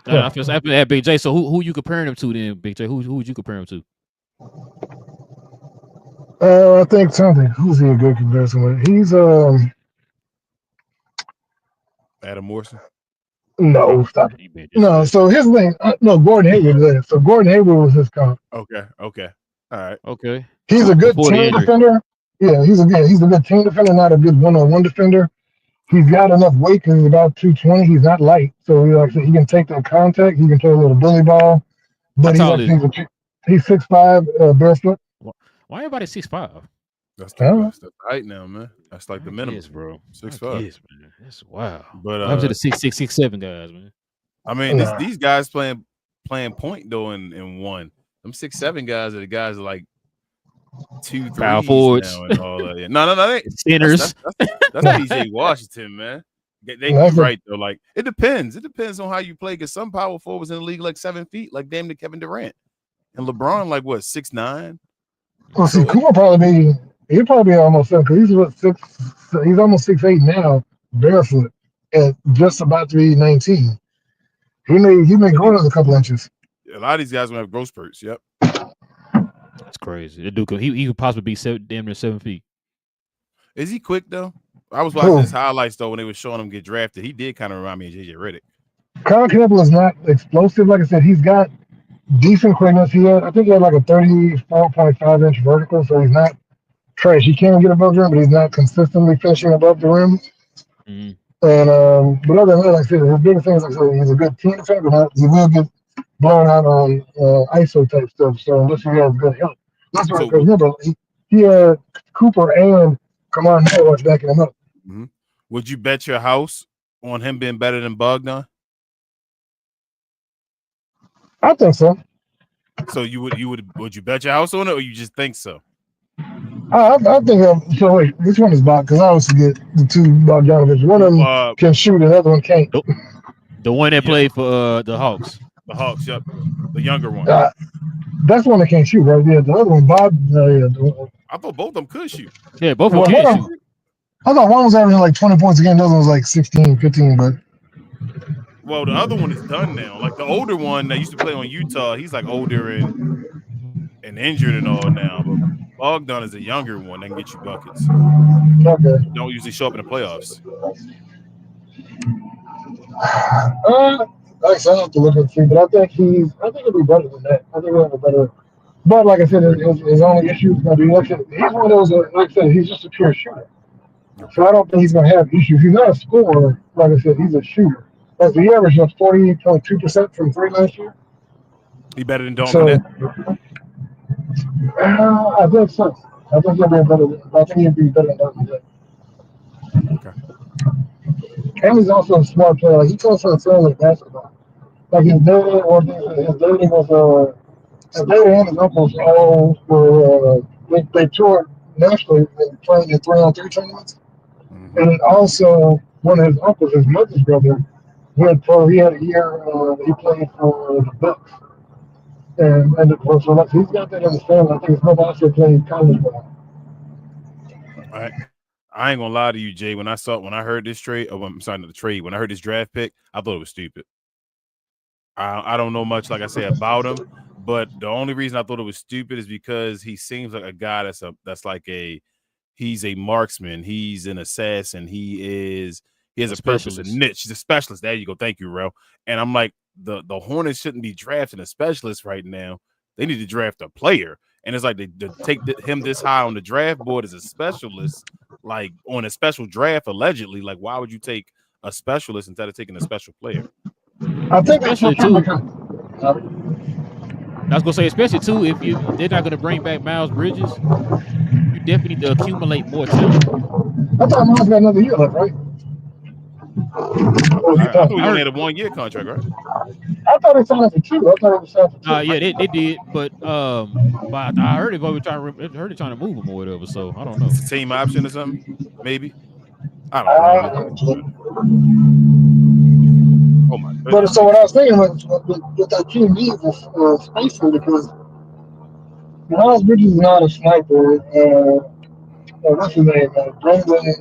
No, I feel after that, Big J. So who you comparing him to then, Big J? Who would you compare him to? I think something. Who's he a good comparison with? He's Adam Morrison. No, stop it. No, so here's the thing. No, Gordon Hayward is there. So Gordon Hayward was his comp. Okay. All right. Okay. He's a good team defender. Yeah, he's a good team defender, not a good one-on-one defender. He's got enough weight because he's about 220. He's not light, so he can take that contact. He can play a little bully ball. But he's 6'5", barefoot. Why everybody 6'5"? That's the height now, man. That's like the minimum, yes, bro. 6'5". Yes, man. That's wow. But up to the 6'6", 6'7" guys, man. I mean, these guys playing point though in one. Them 6'7" guys are the guys that like 2 power forwards now and all that. Yeah. No, they centers. That's PJ Washington, man. They right though. Like it depends. It depends on how you play. Because some power forwards in the league like 7 feet, like damn near Kevin Durant, and LeBron like what 6'9". Well, see, Cooper he'll probably be almost 7 because he's what 6. He's almost 6'8" now, barefoot, and just about to be 19. He may grow another couple inches. A lot of these guys will have growth spurts. Yep. That's crazy. The Duke, he could possibly be damn near 7 feet. Is he quick though? I was watching his highlights though when they were showing him get drafted. He did kind of remind me of JJ Redick. Kyle Knipple is not explosive. Like I said, he's got decent quickness. I think he had like a 34.5-inch vertical, so he's not trash. He can get above the rim, but he's not consistently finishing above the rim. Mm-hmm. And but other than that, like I said, his biggest thing is like I said, he's a good team defender, but he will get blown out on ISO type stuff. So unless he has good help, that's right. Because remember, he had Cooper and Kamar Norwich backing him up. Mm-hmm. Would you bet your house on him being better than Bogdan? I think so. So would you bet your house on it, or you just think so? I think so. Wait, which one is Bog? Because I always forget the two Bogdanovich. One of them can shoot, and the other one can't. The one that played for the Hawks. The Hawks, yep. The younger one. That's one that can't shoot, right? Yeah, the other one, Bob. I thought both of them could shoot. Yeah, both of them can shoot. I thought one was averaging like 20 points a game. The other one was like 16, 15, but. Well, the other one is done now. Like the older one that used to play on Utah, he's like older and injured and all now. But Bogdan is a younger one that can get you buckets. Okay. Don't usually show up in the playoffs. I have to look and see, but I think he'll be better than that. I think he'll have a better. But like I said, his only issue is going to be he's one of those. Like I said, he's just a pure shooter. So I don't think he's going to have issues. He's not a scorer. Like I said, he's a shooter. Like he averaged 40.2% from 3 last year. He better than Dalton. I think so. I think he'll be better than Dalton. Okay. And he's also a smart player. Like he comes from a family basketball. Like his dad was his dad and his uncles all were they toured nationally and playing in 3-on-3 tournaments. Mm-hmm. And also one of his uncles, his mother's brother, went pro. He had a year he played for the Bucks. And so he's got that in his family. I think his mother also played college ball. All right. I ain't gonna lie to you, Jay. When I heard this trade, I'm sorry, not the trade. When I heard this draft pick, I thought it was stupid. I don't know much, like I say, about him. But the only reason I thought it was stupid is because he seems like a guy he's a marksman, he's an assassin, he has A a purpose, a specialist. niche. He's a specialist. There you go. Thank you, Rel. And I'm like, the Hornets shouldn't be drafting a specialist right now. They need to draft a player. And it's like they take him this high on the draft board as a specialist, like on a special draft, allegedly. Like, why would you take a specialist instead of taking a special player? I think that's Especially what him too. because I was gonna say, especially too, if they're not gonna bring back Miles Bridges, you definitely need to accumulate more talent. I thought Miles got another year left, right? Or he I thought done? he I only heard, had a 1-year contract, right? I thought he signed for 2. I thought it was signed for 2. yeah, they did, but I heard they were trying to move him or whatever. So I don't know. It's a team option or something, maybe. I don't know, man. Oh my But goodness. so what I was thinking was with that team needs is spacing because Miles Bridges is not a sniper. What's his name? Brandon.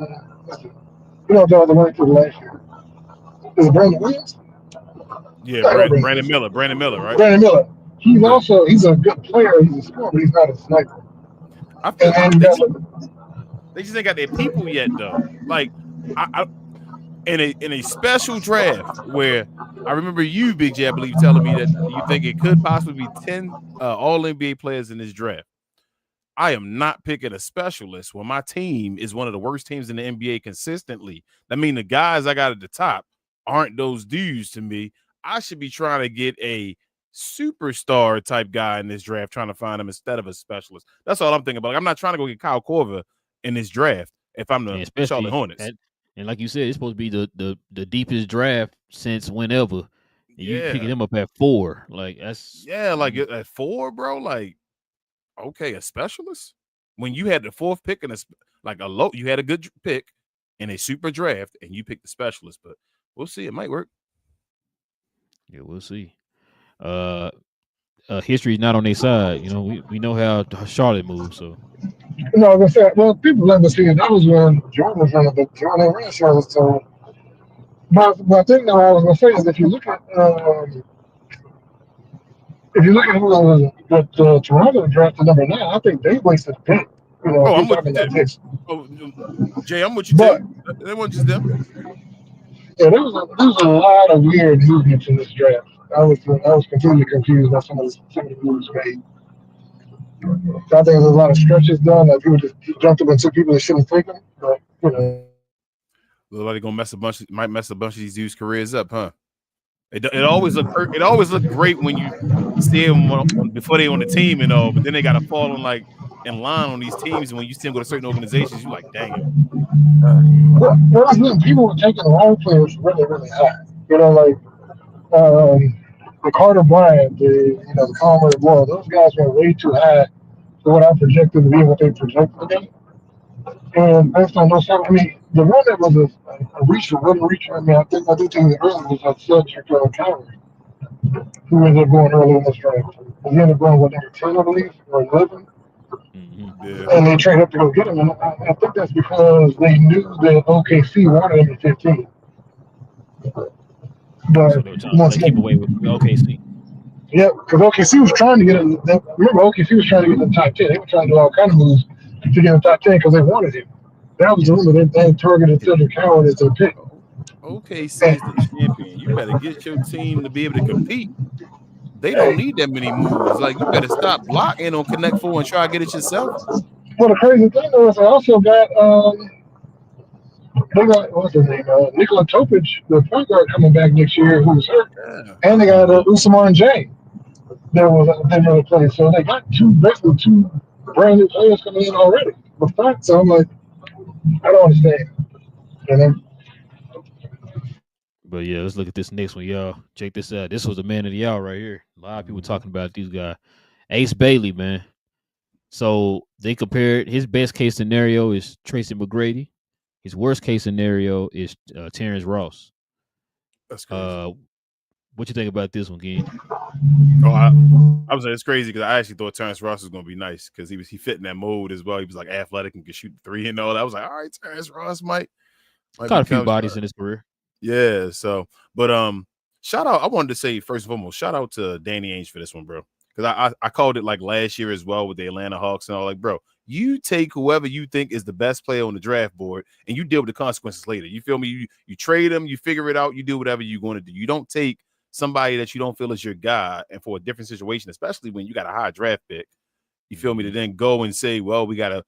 You know, the one for last year. Is it Brandon Williams? Yeah, Yeah, Brandon Miller, right? Brandon Miller. He's Yeah. also he's a good player. He's a scorer, but he's not a sniper. I feel And they just ain't got their people yet, though. Like, I in a special draft where I remember you, Big J, I believe, telling me that you think it could possibly be 10 All NBA players in this draft. I am not picking a specialist when my team is one of the worst teams in the NBA consistently. I mean, the guys I got at the top aren't those dudes to me. I should be trying to get a superstar type guy in this draft, trying to find him instead of a specialist. That's all I'm thinking about. Like, I'm not trying to go get Kyle Korver in this draft if I'm the Charlotte Hornets. And like you said, it's supposed to be the deepest draft since whenever. And you picking him up at 4, like that's like at 4, bro. Like, okay, a specialist when you had the 4th pick and you had a good pick in a super draft and you picked the specialist, but we'll see. It might work. Yeah, we'll see. History's not on their side. You know, we know how Charlotte moves. So I was gonna say, well, people never seen that was when Jordan was running, but Jordan ran Charlotte. So, but I think now I was gonna say is if you look at what Toronto drafted number 9, I think they wasted a pick. You know, I'm with you. Jay, I'm with you too. It wasn't just them. Yeah, there was a lot of weird movements in this draft. I was completely confused by some of the moves made. I think there's a lot of stretches done. Like people just jumped up and took people that shouldn't take them. But you know, Somebody gonna might mess a bunch of these dudes' careers up, huh? It always look great when you see them before they on the team and all, but then they got to fall in line on these teams, and when you see them go to certain organizations, you like, dang it. Well, people were taking the wrong players really, really high. You know, like the Carter Bryant, the Conway Boyle, those guys were way too high for what I projected to be what they projected to be. And based on those, I mean, the one that was a reach or wasn't reaching. I mean, I do think the early was like Cedric Coward, who ended up going early in this draft. He ended up going with number 10, I believe, or 11. Yeah. And they traded up to go get him. And I think that's because they knew that OKC wanted him at 15. But so once again, keep away with OKC. Yeah, because OKC was trying to get him. Remember, OKC was trying to get in the top 10. They were trying to do all kind of moves to get in the top 10 because they wanted him. That was the rumor. They targeted Cedric Coward as their pick. OKC is the champion. You better get your team to be able to compete. They don't need that many moves. Like, you better stop blocking on Connect 4 and try to get it yourself. Well, the crazy thing though is they also got what's his name? Nikola Topic, the point guard, coming back next year who was hurt, and they got Usman J. That really played. So they got basically two brand new players coming in already. So I'm like, I don't understand. You know? But yeah, let's look at this next one, y'all. Check this out. This was the man of the hour right here. A lot of people talking about these guys. Ace Bailey, man. So they compared his best case scenario is Tracy McGrady. His worst case scenario is Terrence Ross. That's crazy. What you think about this one, King? Oh, I was like, it's crazy because I actually thought Terrence Ross was going to be nice because he fit in that mode as well. He was like athletic and could shoot 3 and all. I was like, all right, Terrence Ross might caught a few bodies in his career. Yeah. So, but shout out. I wanted to say first and foremost, shout out to Danny Ainge for this one, bro. Because I called it like last year as well with the Atlanta Hawks and all. Like, bro, you take whoever you think is the best player on the draft board and you deal with the consequences later. You feel me? You trade them, you figure it out, you do whatever you're going to do. You don't take somebody that you don't feel is your guy and for a different situation, especially when you got a high draft pick. You feel me? To then go and say, well, we got a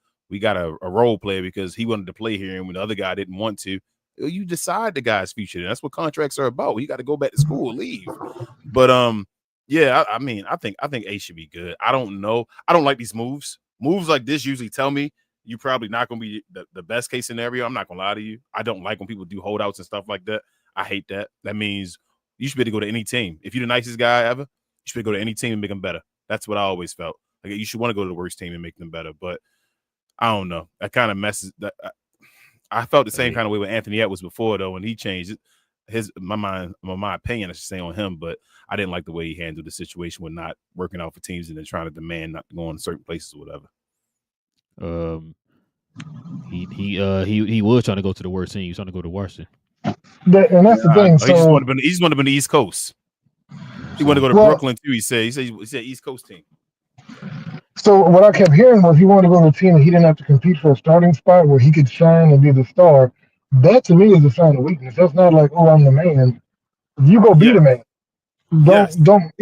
role player because he wanted to play here and when the other guy didn't want to. You decide the guy's future. And that's what contracts are about. You got to go back to school, leave. But yeah, I mean, I think A should be good. I don't know. I don't like these moves. Moves like this usually tell me you're probably not going to be the best case scenario. I'm not going to lie to you. I don't like when people do holdouts and stuff like that. I hate that. That means you should be able to go to any team. If you're the nicest guy ever, you should be able to go to any team and make them better. That's what I always felt. Like you should want to go to the worst team and make them better. But I don't know. That kind of messes that. I felt the same kind of way with Anthony Edwards before, though, when he changed it. My opinion, I should say, on him, but I didn't like the way he handled the situation with not working out for teams and then trying to demand not to go in certain places or whatever. He was trying to go to the worst team. He was trying to go to Washington. And that's the thing. So he just wanted to be the East Coast. He wanted to go to Brooklyn too. He said East Coast team. So what I kept hearing was he wanted to go to a team that he didn't have to compete for a starting spot where he could shine and be the star. That to me is a sign of weakness. That's not like, oh, I'm the man. You go be the man. Don't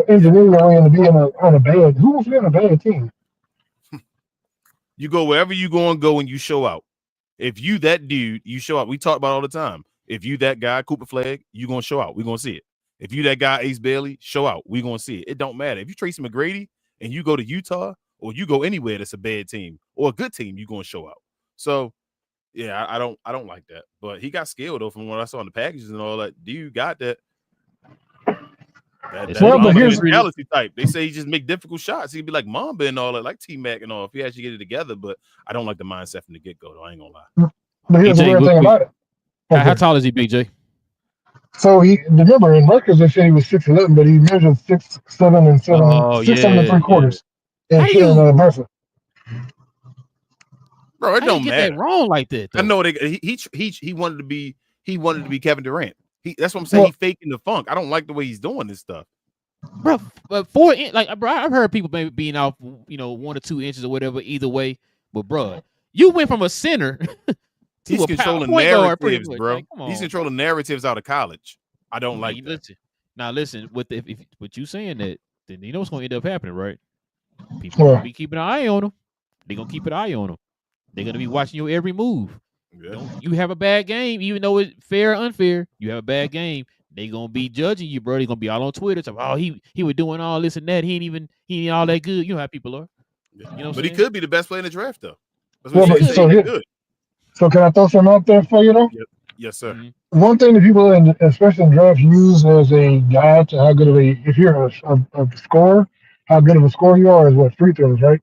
engineer your way into being on a bad. Who wants to be on a bad team? You go wherever you go and you show out. If you that dude, you show out. We talk about all the time. If you that guy, Cooper Flag, you gonna show out. We gonna see it. If you that guy, Ace Bailey, show out. We gonna see it. It don't matter. If you Tracy McGrady and you go to Utah or you go anywhere that's a bad team or a good team, you gonna show out. So yeah, I don't like that. But he got skilled though from what I saw in the packages and all that. Dude got that. That's mentality type. They say he just make difficult shots. He'd be like Mamba and all that, like T-Mac and all, if he actually get it together. But I don't like the mindset from the get-go, though. I ain't gonna lie. But here's the weird thing about it. Okay. How tall is he, Big J? So remember in records they said he was 6'11", but he measured 6'7" and 7 and 3 quarters. And Bertha. Bro, it don't matter. That wrong like that. Though? I know he wanted to be Kevin Durant. That's what I'm saying. He's faking the funk. I don't like the way he's doing this stuff, bro. But I've heard people maybe being off, 1 or 2 inches or whatever. Either way, but bro, you went from a center. He's controlling narratives, bro. Like, he's controlling narratives out of college. I don't like that. Listen. With you saying that, then you know what's going to end up happening, right? People will be keeping an eye on him. They're gonna keep an eye on him. They're gonna be watching your every move. Yeah. You have a bad game, even though it's fair or unfair. You have a bad game, they gonna be judging you, bro. They're gonna be all on Twitter. So, he was doing all this and that. He ain't all that good. You know how people are. You know, but he could be the best player in the draft, though. So can I throw something out there for you, though? Yep. Yes, sir. Mm-hmm. One thing that people, especially in drafts, use as a guide to how good of if you're a scorer, how good of a scorer you are is what free throws, right?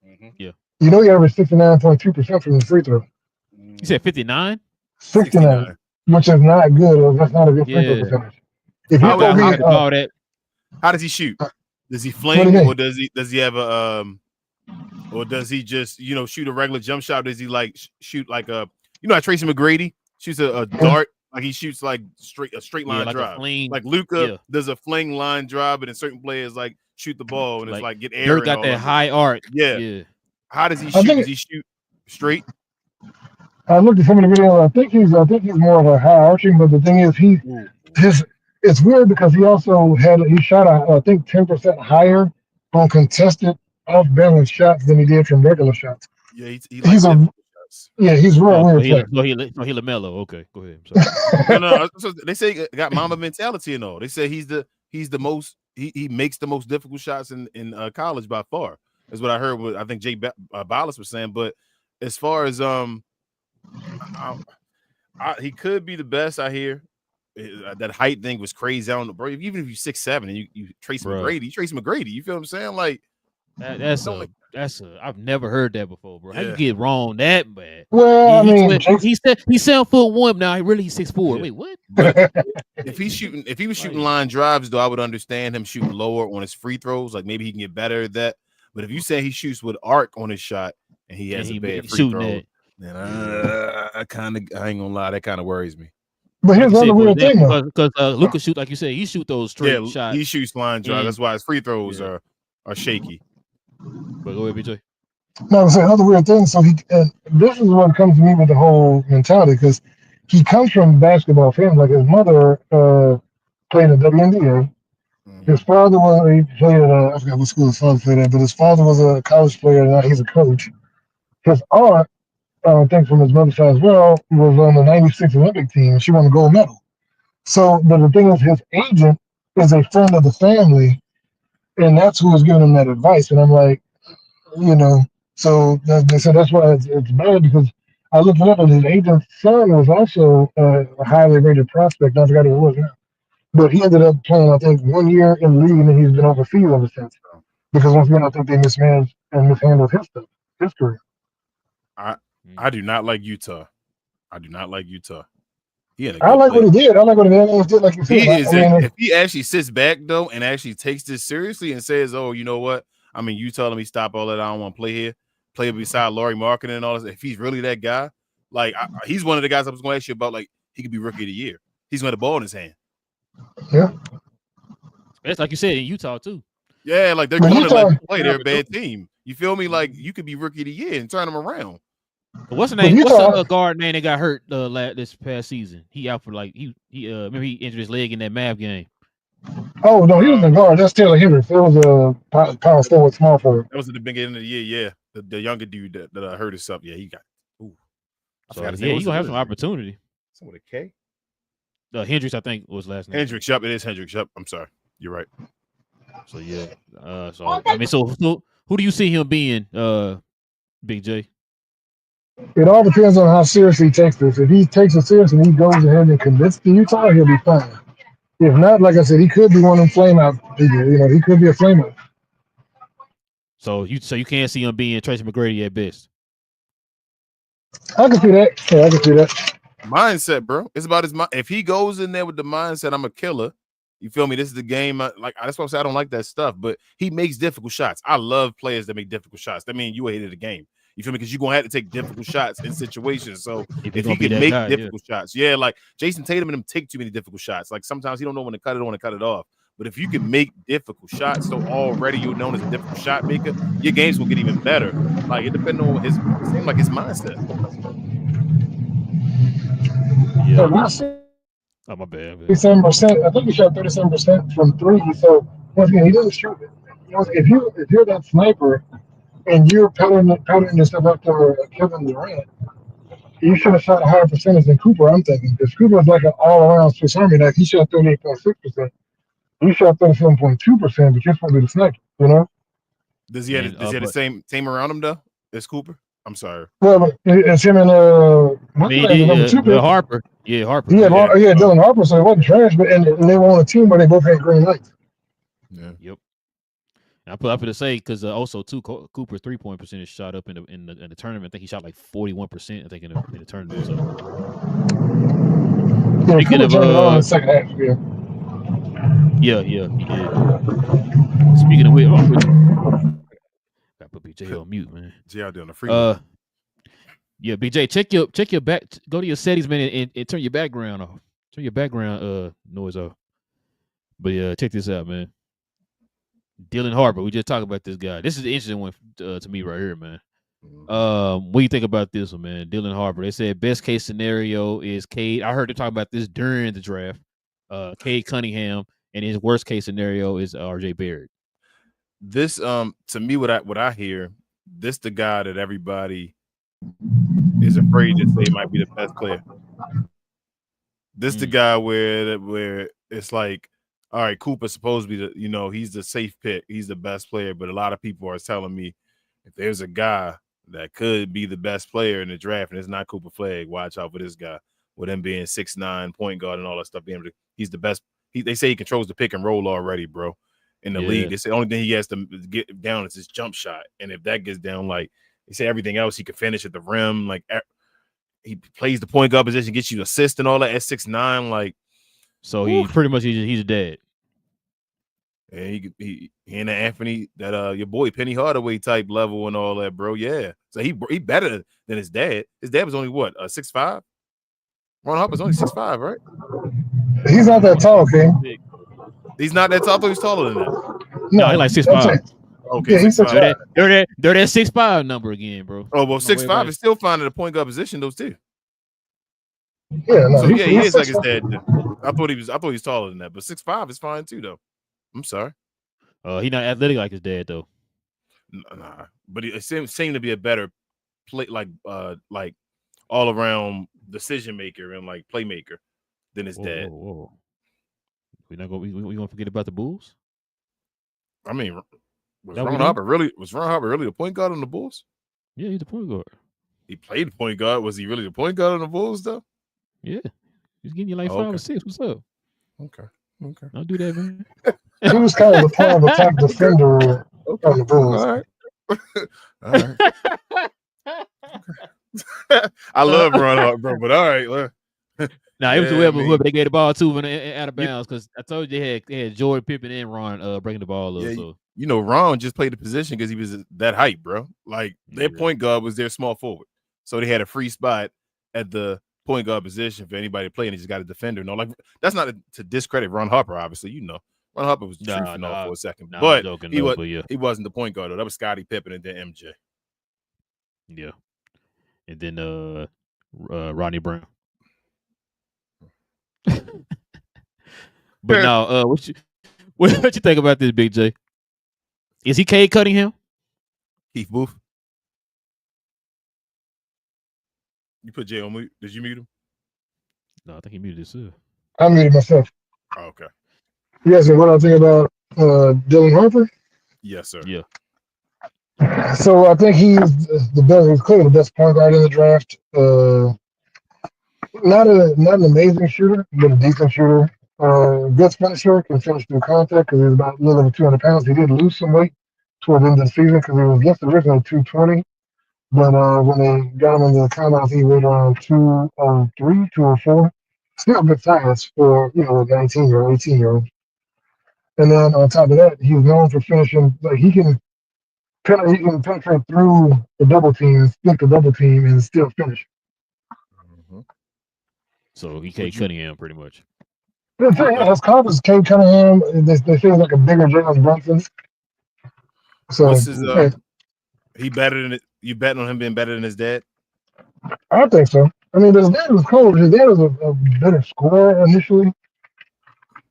Mm-hmm. Yeah. You know, you average 69.2% from the free throw. You said 59? 69, which is not good. Or that's not a good free throw percentage. If you told me how does he shoot? Does he fling, or does he have a or does he just shoot a regular jump shot? Does he like shoot like a how Tracy McGrady shoots a dart, like he shoots like a straight line drive, like Luka does a fling line drive, and then certain players like shoot the ball and it's like get air. Got that high arc. Yeah. How does he shoot? Does he shoot straight? I looked at some of the videos. I think he's more of a high arching, but the thing is, it's weird because he also shot I think 10% higher on contested off balance shots than he did from regular shots. Yeah, he's real weird. He LaMelo. Okay, go ahead. No. So they say he got Mamba mentality and all. They say he's the most he makes the most difficult shots in college by far. Is what I heard. I think Jay Ballas was saying. But as far as he could be the best. I hear that height thing was crazy. I don't know, bro. Even if you're 6'7" and you Tracy McGrady, you feel what I'm saying? Like that's I've never heard that before, bro. How you get wrong that bad? Well, he said he's 7'1" now. He's 6'4". Wait, what? If he was shooting line drives, though, I would understand him shooting lower on his free throws. Like maybe he can get better at that. But if you say he shoots with arc on his shot and he has a bad free throw, then I ain't gonna lie, that kind of worries me. But Like here's you the other said, for weird thing, example, though. because Luka shoot, like you said, he shoot those straight Yeah, shots. he shoots line drive. And That's why his free throws yeah. are shaky. But go ahead, BJ. No, I'm saying another weird thing. So this is what comes to me with the whole mentality, because he comes from basketball family. Like his mother played in the WNBA. His father he played at I forgot what school his father played at, but his father was a college player. And now he's a coach. His aunt, I think from his mother's side as well, was on the '96 Olympic team, and she won the gold medal. So, but the thing is, his agent is a friend of the family, and that's who was giving him that advice. And I'm like, so they said that's why it's bad, because I looked it up, and his agent's son was also a highly rated prospect. I forgot who it was now. But he ended up playing, I think, 1 year in the league, and he's been overseas ever since. Because once again, I think they mismanaged and mishandled his stuff, his career. I do not like Utah. I do not like Utah. He I like what he did. I like what he did. Like you said, if he actually sits back though and actually takes this seriously and says, "Oh, you know what? I mean, you telling me stop all that. I don't want to play here. Play beside Laurie Marketing and all this." If he's really that guy, like he's one of the guys I was going to ask you about. Like he could be rookie of the year. He's got the ball in his hand. Yeah, It's like you said in Utah too. Yeah, like they're going to let him play. They're a bad team. You feel me? Like you could be rookie of the year and turn them around. What's the name? What's the guard name that got hurt this past season? He out for like he remember he injured his leg in that Mav game. Oh no, he was a guard. That's Taylor Hendricks. It was a power forward, small forward. That was at the beginning of the year. Yeah, the younger dude that hurt himself. Yeah, he got. Ooh, I forgot his name. He's gonna have some opportunity. Someone with a K. Hendricks, I think, was last name. Hendricks. Yep, it is Hendricks. Yep. I'm sorry. You're right. So yeah. So I mean, so who do you see him being, Big J? It all depends on how seriously he takes this. If he takes it serious and he goes ahead and commits to Utah, he'll be fine. If not, like I said, he could be one of them flame out people. He could be a flame out. So you can't see him being Tracy McGrady at best. I can see that. Yeah, I can see that. Mindset, bro. It's about his mind. If he goes in there with the mindset, I'm a killer. You feel me? This is the game. That's why I say I don't like that stuff. But he makes difficult shots. I love players that make difficult shots. That means you hated the game. You feel me? Because you're gonna have to take difficult shots in situations. So if he can make difficult shots, like Jason Tatum and him take too many difficult shots. Like sometimes he don't know when to cut it on and cut it off. But if you can make difficult shots, so already you're known as a difficult shot maker, your games will get even better. Like it depends on his mindset. Yeah. Oh, my bad. 37%. I think he shot 37% from three. So once again, he doesn't shoot it. If you're that sniper and you're powering yourself up to Kevin Durant, you should have shot a higher percentage than Cooper. I'm thinking because Cooper was like an all-around Swiss Army knife. He shot 38.6%. You shot 37.2%, but you're supposed to be the sniper. Does he have the same team around him though as Cooper? I'm sorry. Well, it's him and Harper. Yeah, Harper. Yeah, Dylan Harper. So it wasn't trash, but and they were on a team where they both had green lights. Yeah. Yep. And I put up to say because also too Cooper's 3-point percentage shot up in the tournament. I think he shot like 41%. I think in the tournament. So. Yeah, Cooper turned it on in the second half. Yeah, he did. Speaking of which, gotta put BJ on mute, man. JR doing the free. Yeah, BJ, check your back. Go to your settings, man, and turn your background off. Turn your background noise off. But yeah, check this out, man. Dylan Harper. We just talked about this guy. This is the interesting one to me right here, man. What do you think about this one, man? Dylan Harper. They said best case scenario is Cade. I heard them talk about this during the draft. Cade Cunningham, and his worst case scenario is RJ Barrett. This to me, what I hear, this the guy that everybody is afraid to say might be the best player. This the guy where it's like, all right, Cooper's supposed to be he's the safe pick, he's the best player, but a lot of people are telling me if there's a guy that could be the best player in the draft and it's not Cooper Flagg, watch out for this guy. With him being 6'9", point guard and all that stuff, he's the best. They say he controls the pick and roll already, bro. In the league, they say the only thing he has to get down is his jump shot, and if that gets down, like they say, everything else he can finish at the rim. Like he plays the point guard position, gets you assist and all that at 6'9". Like, so he pretty much he's dead. And he and Anthony, that your boy Penny Hardaway type level and all that, bro. Yeah, so he better than his dad. His dad was only what 6'5". Ron Harper's only 6'5", right? He's not that tall, King. He's not that tall. I thought he was taller than that. No, he's like 6'5". Okay, yeah, he's 6'5". They're that 6'5" number again, bro. Oh well, 6'5" is still fine in the point guard position. Those two. Yeah, no, So yeah, he is like his 6'5". dad. I thought he was taller than that, but 6'5" is fine too, though. I'm sorry. He's not athletic like his dad, though. Nah, but it seemed to be a better play, like all around decision maker and like playmaker than his dad. Whoa. We gonna forget about the Bulls? I mean, was Ron Harper really the point guard on the Bulls? Yeah, he's the point guard. He played point guard. Was he really the point guard on the Bulls though? Yeah, he's getting you like 5 or 6. What's up? Okay. Don't do that, man. He was kind of the point of attack defender on the Bulls. All right. I love Ron Harper, bro, but all right. Nah, it was whoever they gave the ball to out of bounds, because I told you they had Jordan, Pippen, and Ron breaking the ball up. Yeah, so. You know, Ron just played the position because he was that height, bro. Like their point guard was their small forward, so they had a free spot at the point guard position for anybody to play, and he just got a defender. No, like that's not to discredit Ron Harper. Obviously, you know, Ron Harper was truthing off for a second, but he wasn't the point guard though. That was Scottie Pippen and then MJ. Yeah, and then Rodney Brown. But now, what you think about this, Big J? Is he Cade Cunningham? Keith Booth. You put Jay on mute. Did you mute him? No, I think he muted himself. I muted myself. Oh, okay. You guys know what I think about Dylan Harper? Yes, sir. Yeah. So I think he's clearly the best point guard in the draft. Not an amazing shooter, but a decent shooter. Good finisher, can finish through contact because he's about a little over 200 pounds. He did lose some weight toward the end of the season because he was listed originally 220. But when they got him into the combine, he weighed around 203, 204. Still good size for, a 19-year-old, 18-year-old. And then on top of that, he's known for finishing. Like he can penetrate through the double team, split the double team, and still finish. Mm-hmm. So he Cade Cunningham pretty much. His comp is Cade Cunningham. They say he's like a bigger Jalen Brunson. So what's his, he better than it? You betting on him being better than his dad? I think so. I mean, his dad was cold. His dad was a better scorer initially.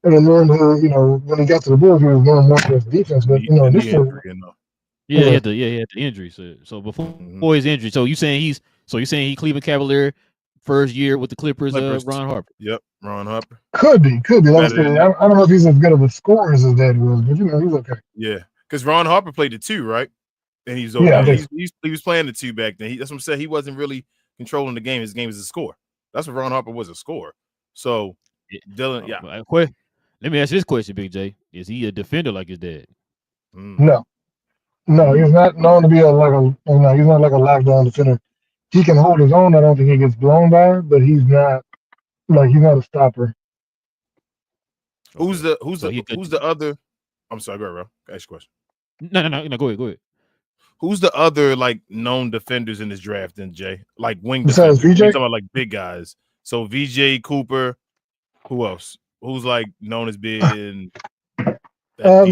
And then when he got to the Bulls, he was going more for his defense. But initially, he had the injury. So before his injury, so you saying he Cleveland Cavalier first year with the Clippers, Ron Harper. Yep, Ron Harper. Could be. Like I don't know if he's as good of a scorer as his dad was, but he's okay. Yeah, because Ron Harper played the 2, right? And he's over. Yeah, he was playing the 2 back then. That's what I'm saying. He wasn't really controlling the game. His game is a score. That's what Ron Harper was, a scorer. So Dylan, let me ask this question, Big J. Is he a defender like his dad? No, he's not known to be he's not like a lockdown defender. He can hold his own. I don't think he gets blown by, but he's not a stopper. Who's the other? I'm sorry, go ahead, bro. Ask your question. No, go ahead. Who's the other known defenders in this draft then, Jay? Like wing defenders. VJ? Talking about big guys. So VJ, Cooper, who else? Who's known as being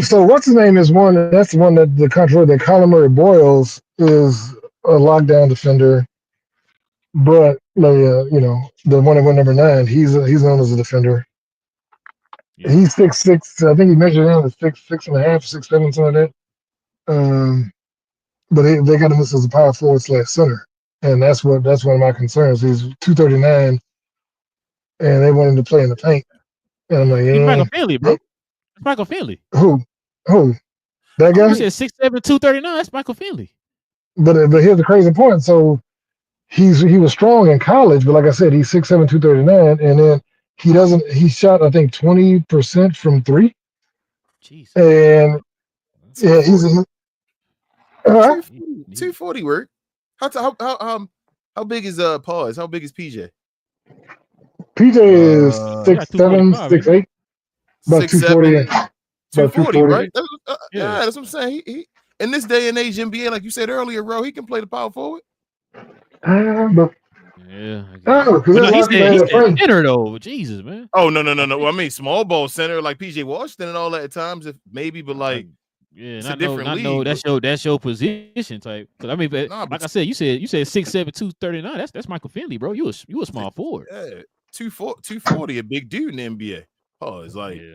so what's his name is one that's the one that the country that Colin Murray Boyles is a lockdown defender. But the one that went number 9, he's known as a defender. Yeah. He's 6'6". I think he measured in at 6'6.5", 6'7", something like that. But they got him as a power forward / center, and that's one of my concerns. He's 239, and they want him to play in the paint. And I'm like, he's Michael Finley, bro. It's Michael Finley. Who? That guy? You said 6'7", 239. That's Michael Finley. But here's the crazy point. So he was strong in college, but like I said, he's 6'7", 239, and then he shot I think 20% from 3. Jeez. And yeah, he's 240 work. How big is Pause? How big is PJ? PJ is 6'7", 6'8", about 240. 240, right? Yeah, that's what I'm saying. He in this day and age NBA, like you said earlier, bro, he can play the power forward. But Yeah. No, because But that's no, why people he had a said frame. center though. Jesus, man. Oh no. Well, I mean, small ball center like PJ Washington and all that at times, if maybe, but like Yeah, it's a not different no. league. That's your position type. Because I mean, but Nah, like but I said, you said 6'7", 239. That's Michael Finley, bro. You a small forward. yeah, 240, a big dude in the NBA. Oh, it's like Yeah.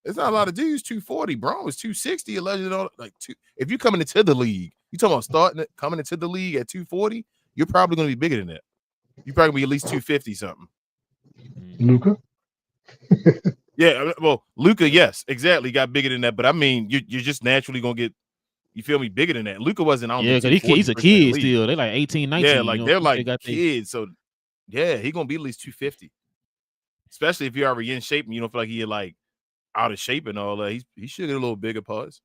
it's not a lot of dudes. 240, bro. It's 260. Allegedly, like two. If you're coming into the league, you talking about coming into the league at 240, you're probably going to be bigger than that. You're probably going to be at least 250 something. Luka. Yeah, well, Luka, yes, exactly, got bigger than that. But I mean, you're just naturally gonna get, you feel me, bigger than that. Luka wasn't, I don't Yeah, think, because 240 he's a first in the kid league. still. They like 18, 19. Yeah, like they're like got kids. So yeah, he gonna be at least 250. Especially if you're already in shape and you don't feel like you're like out of shape and all that. He should get a little bigger pause.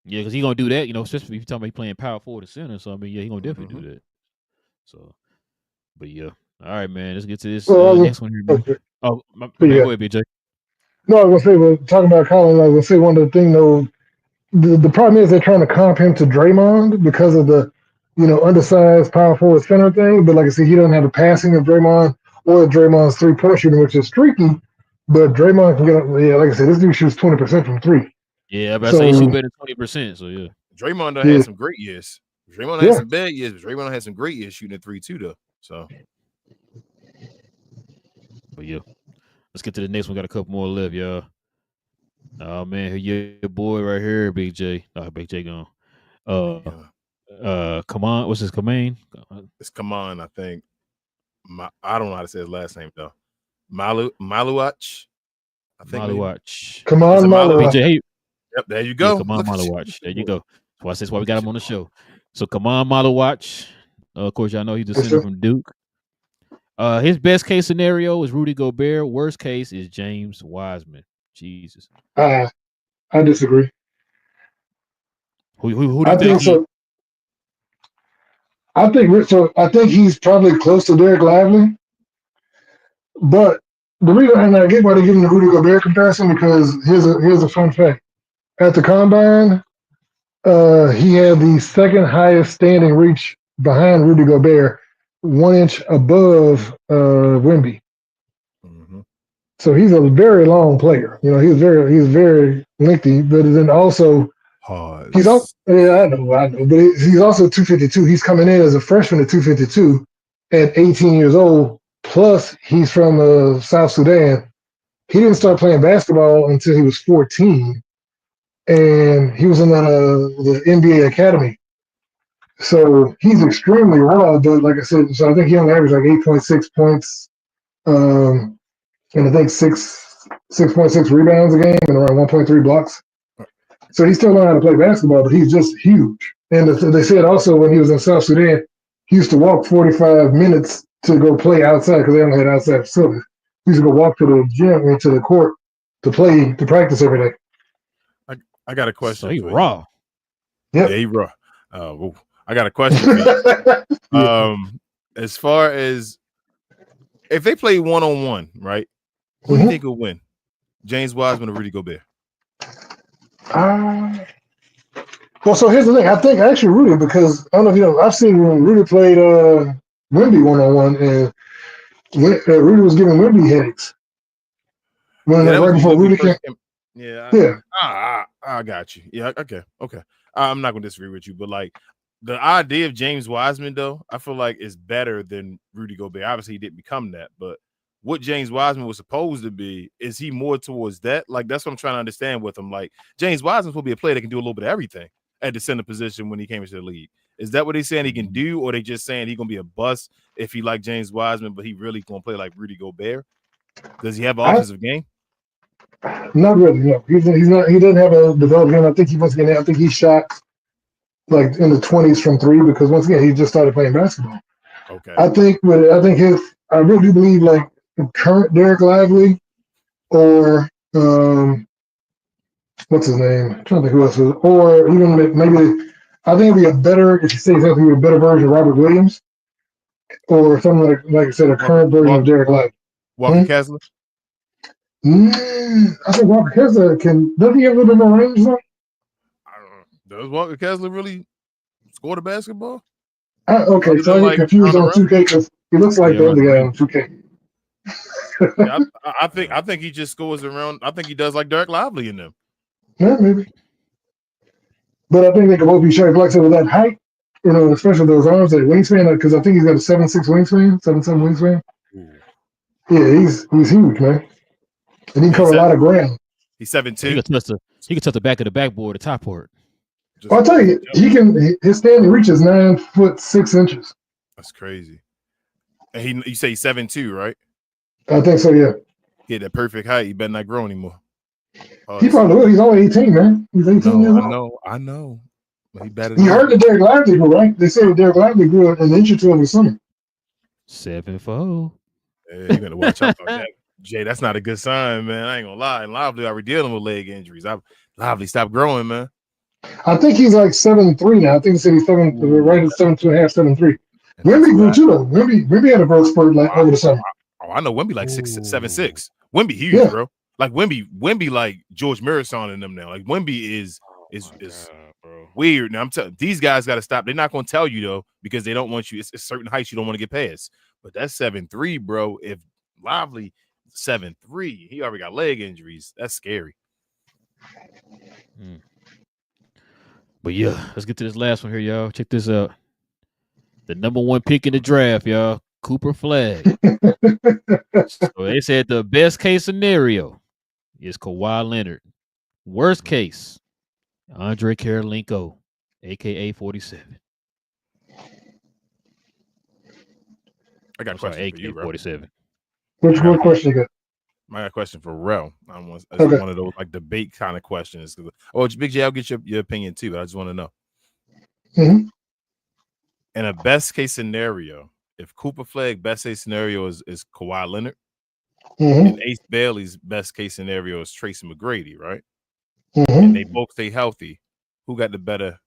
Yeah, because he gonna do that, especially if you're talking about he playing power forward or center. So I mean, yeah, he gonna definitely do that. So, but yeah. All right, man. Let's get to this next one here, man. Okay. Oh, my Yeah. man, go ahead, BJ. No, I was gonna say, well, talking about Colin, I was gonna say one of the things though. The problem is they're trying to comp him to Draymond because of the, undersized power forward center thing. But like I said, he doesn't have the passing of Draymond or Draymond's 3-point shooting, which is streaky. But Draymond can get up. Yeah, like I said, this dude shoots 20% from three. Yeah, but I say he shoot better than 20%. So yeah. Draymond done had some great years. Draymond had some bad years, but Draymond had some great years shooting at 3 too, though. So, but yeah, let's get to the next one. Got a couple more left, y'all. Oh man, your boy right here, Big J. Big J gone. Come on, what's his command? It's come on, I think. I don't know how to say his last name though. Maluach. I think Maluach. Come on, Maluach. BJ, hey. Yep, there you go. Yeah, come on, Maluach. There you go. That's why we got him on the show. So come on, Maluach. Of course, y'all know he's the center from Duke. His best case scenario is Rudy Gobert. Worst case is James Wiseman. Jesus. I disagree. Who do you think? So. I think he's probably close to Derek Lively, but the reason, and I get why they're giving the Rudy Gobert comparison, because here's a fun fact: at the combine, he had the second highest standing reach behind Rudy Gobert, 1 inch above Wemby. Mm-hmm. So he's a very long player. He's very lengthy, but then also he's also, I know, but he's also 252. He's coming in as a freshman at 252 at 18 years old. Plus, he's from South Sudan. He didn't start playing basketball until he was 14, and he was in the NBA academy. So he's extremely raw, but like I said, so I think he only averaged like 8.6 points, and I think 6.6 rebounds a game and around 1.3 blocks. So he still learned how to play basketball, but he's just huge. And they said also when he was in South Sudan, he used to walk 45 minutes to go play outside because they only had outside facilities. He used to go walk to the gym and to the court to practice every day. I got a question. So he raw. Yep. Yeah, he raw. I got a question for you. As far as if they play 1-on-1, right? Who do you think will win? James Wiseman or Rudy Gobert? Well, so here's the thing. I think actually Rudy, because I don't know if you know, I've seen when Rudy played Wemby 1-on-1, and Rudy was giving Wemby headaches. Right before Rudy came. Yeah. I got you. Yeah, okay. I'm not gonna disagree with you, but like the idea of James Wiseman, though, I feel like is better than Rudy Gobert. Obviously, he didn't become that, but what James Wiseman was supposed to be, is he more towards that? Like, that's what I'm trying to understand with him. Like, James Wiseman will be a player that can do a little bit of everything at the center position when he came into the league. Is that what they saying he can do, or they just saying he's gonna be a bust if he like James Wiseman, but he really gonna play like Rudy Gobert? Does he have an offensive game? Not really. No, he's not. He doesn't have a developed game. I think I think he shot like in the 20s from three, because once again he just started playing basketball. Okay. I really do believe like current Derek Lively or what's his name? I'm trying to think who else was, or even maybe I think it'd be a better, if you say something, a better version of Robert Williams, or something like I said, a current version of Derek Lively. Walker Kessler. I think Walker Kessler doesn't he have a little bit more range though? I don't know. Does Walker Kessler really score the basketball? Okay, so I get like confused on around 2K because he looks like the other guy on 2K. Yeah, I think he just scores around. I think he does like Derek Lively in them. Yeah, maybe. But I think they could both be short. Like I said, with that height, especially those arms, that wingspan, because I think he's got a 7'6" wingspan, 7'7" wingspan. Ooh. Yeah, he's huge, man. And he can cover a lot of ground. He's 7'2". He can touch the back of the backboard, the top part. I'll tell you, his standing reach is 9'6". That's crazy. And you say he's 7'2", right? I think so, yeah. He had that perfect height. He better not grow anymore. He probably will. He's only 18, man. He's 18 years old. I know. But he better. You heard that Derek Lively grew, right? They say Derek Lively grew an inch or two over summer. 7'4". Yeah, you gotta watch out for that, Jay. That's not a good sign, man. I ain't gonna lie. And Lively already dealing with leg injuries. Lively, stop growing, man. I think he's like 7'3" now. I think they said he's right at 7'2.5", 7'3". Wemby grew too, though. Wemby had a growth spurt over the summer. Oh, I know Wemby like 7'6". Wemby huge, bro. Like Wemby like George Marathon in them now. Like Wemby is bro, weird. Now I'm telling these guys got to stop. They're not gonna tell you though because they don't want you. It's certain heights you don't want to get past. But that's 7'3", bro. If Lively 7'3", he already got leg injuries. That's scary. But yeah, let's get to this last one here, y'all. Check this out. The number 1 pick in the draft, y'all, Cooper Flag. So they said the best case scenario is Kawhi Leonard. Worst case, Andre Karolinko, a.k.a. 47. I got a question for you, 47. Which question you got? I got a question for Rel. It's one of those like debate kind of questions. Oh, Big J, I'll get your opinion too, but I just want to know. Mm-hmm. In a best case scenario, if Cooper Flag best case scenario is Kawhi Leonard, and Ace Bailey's best case scenario is Tracy McGrady, right? And they both stay healthy, who got the better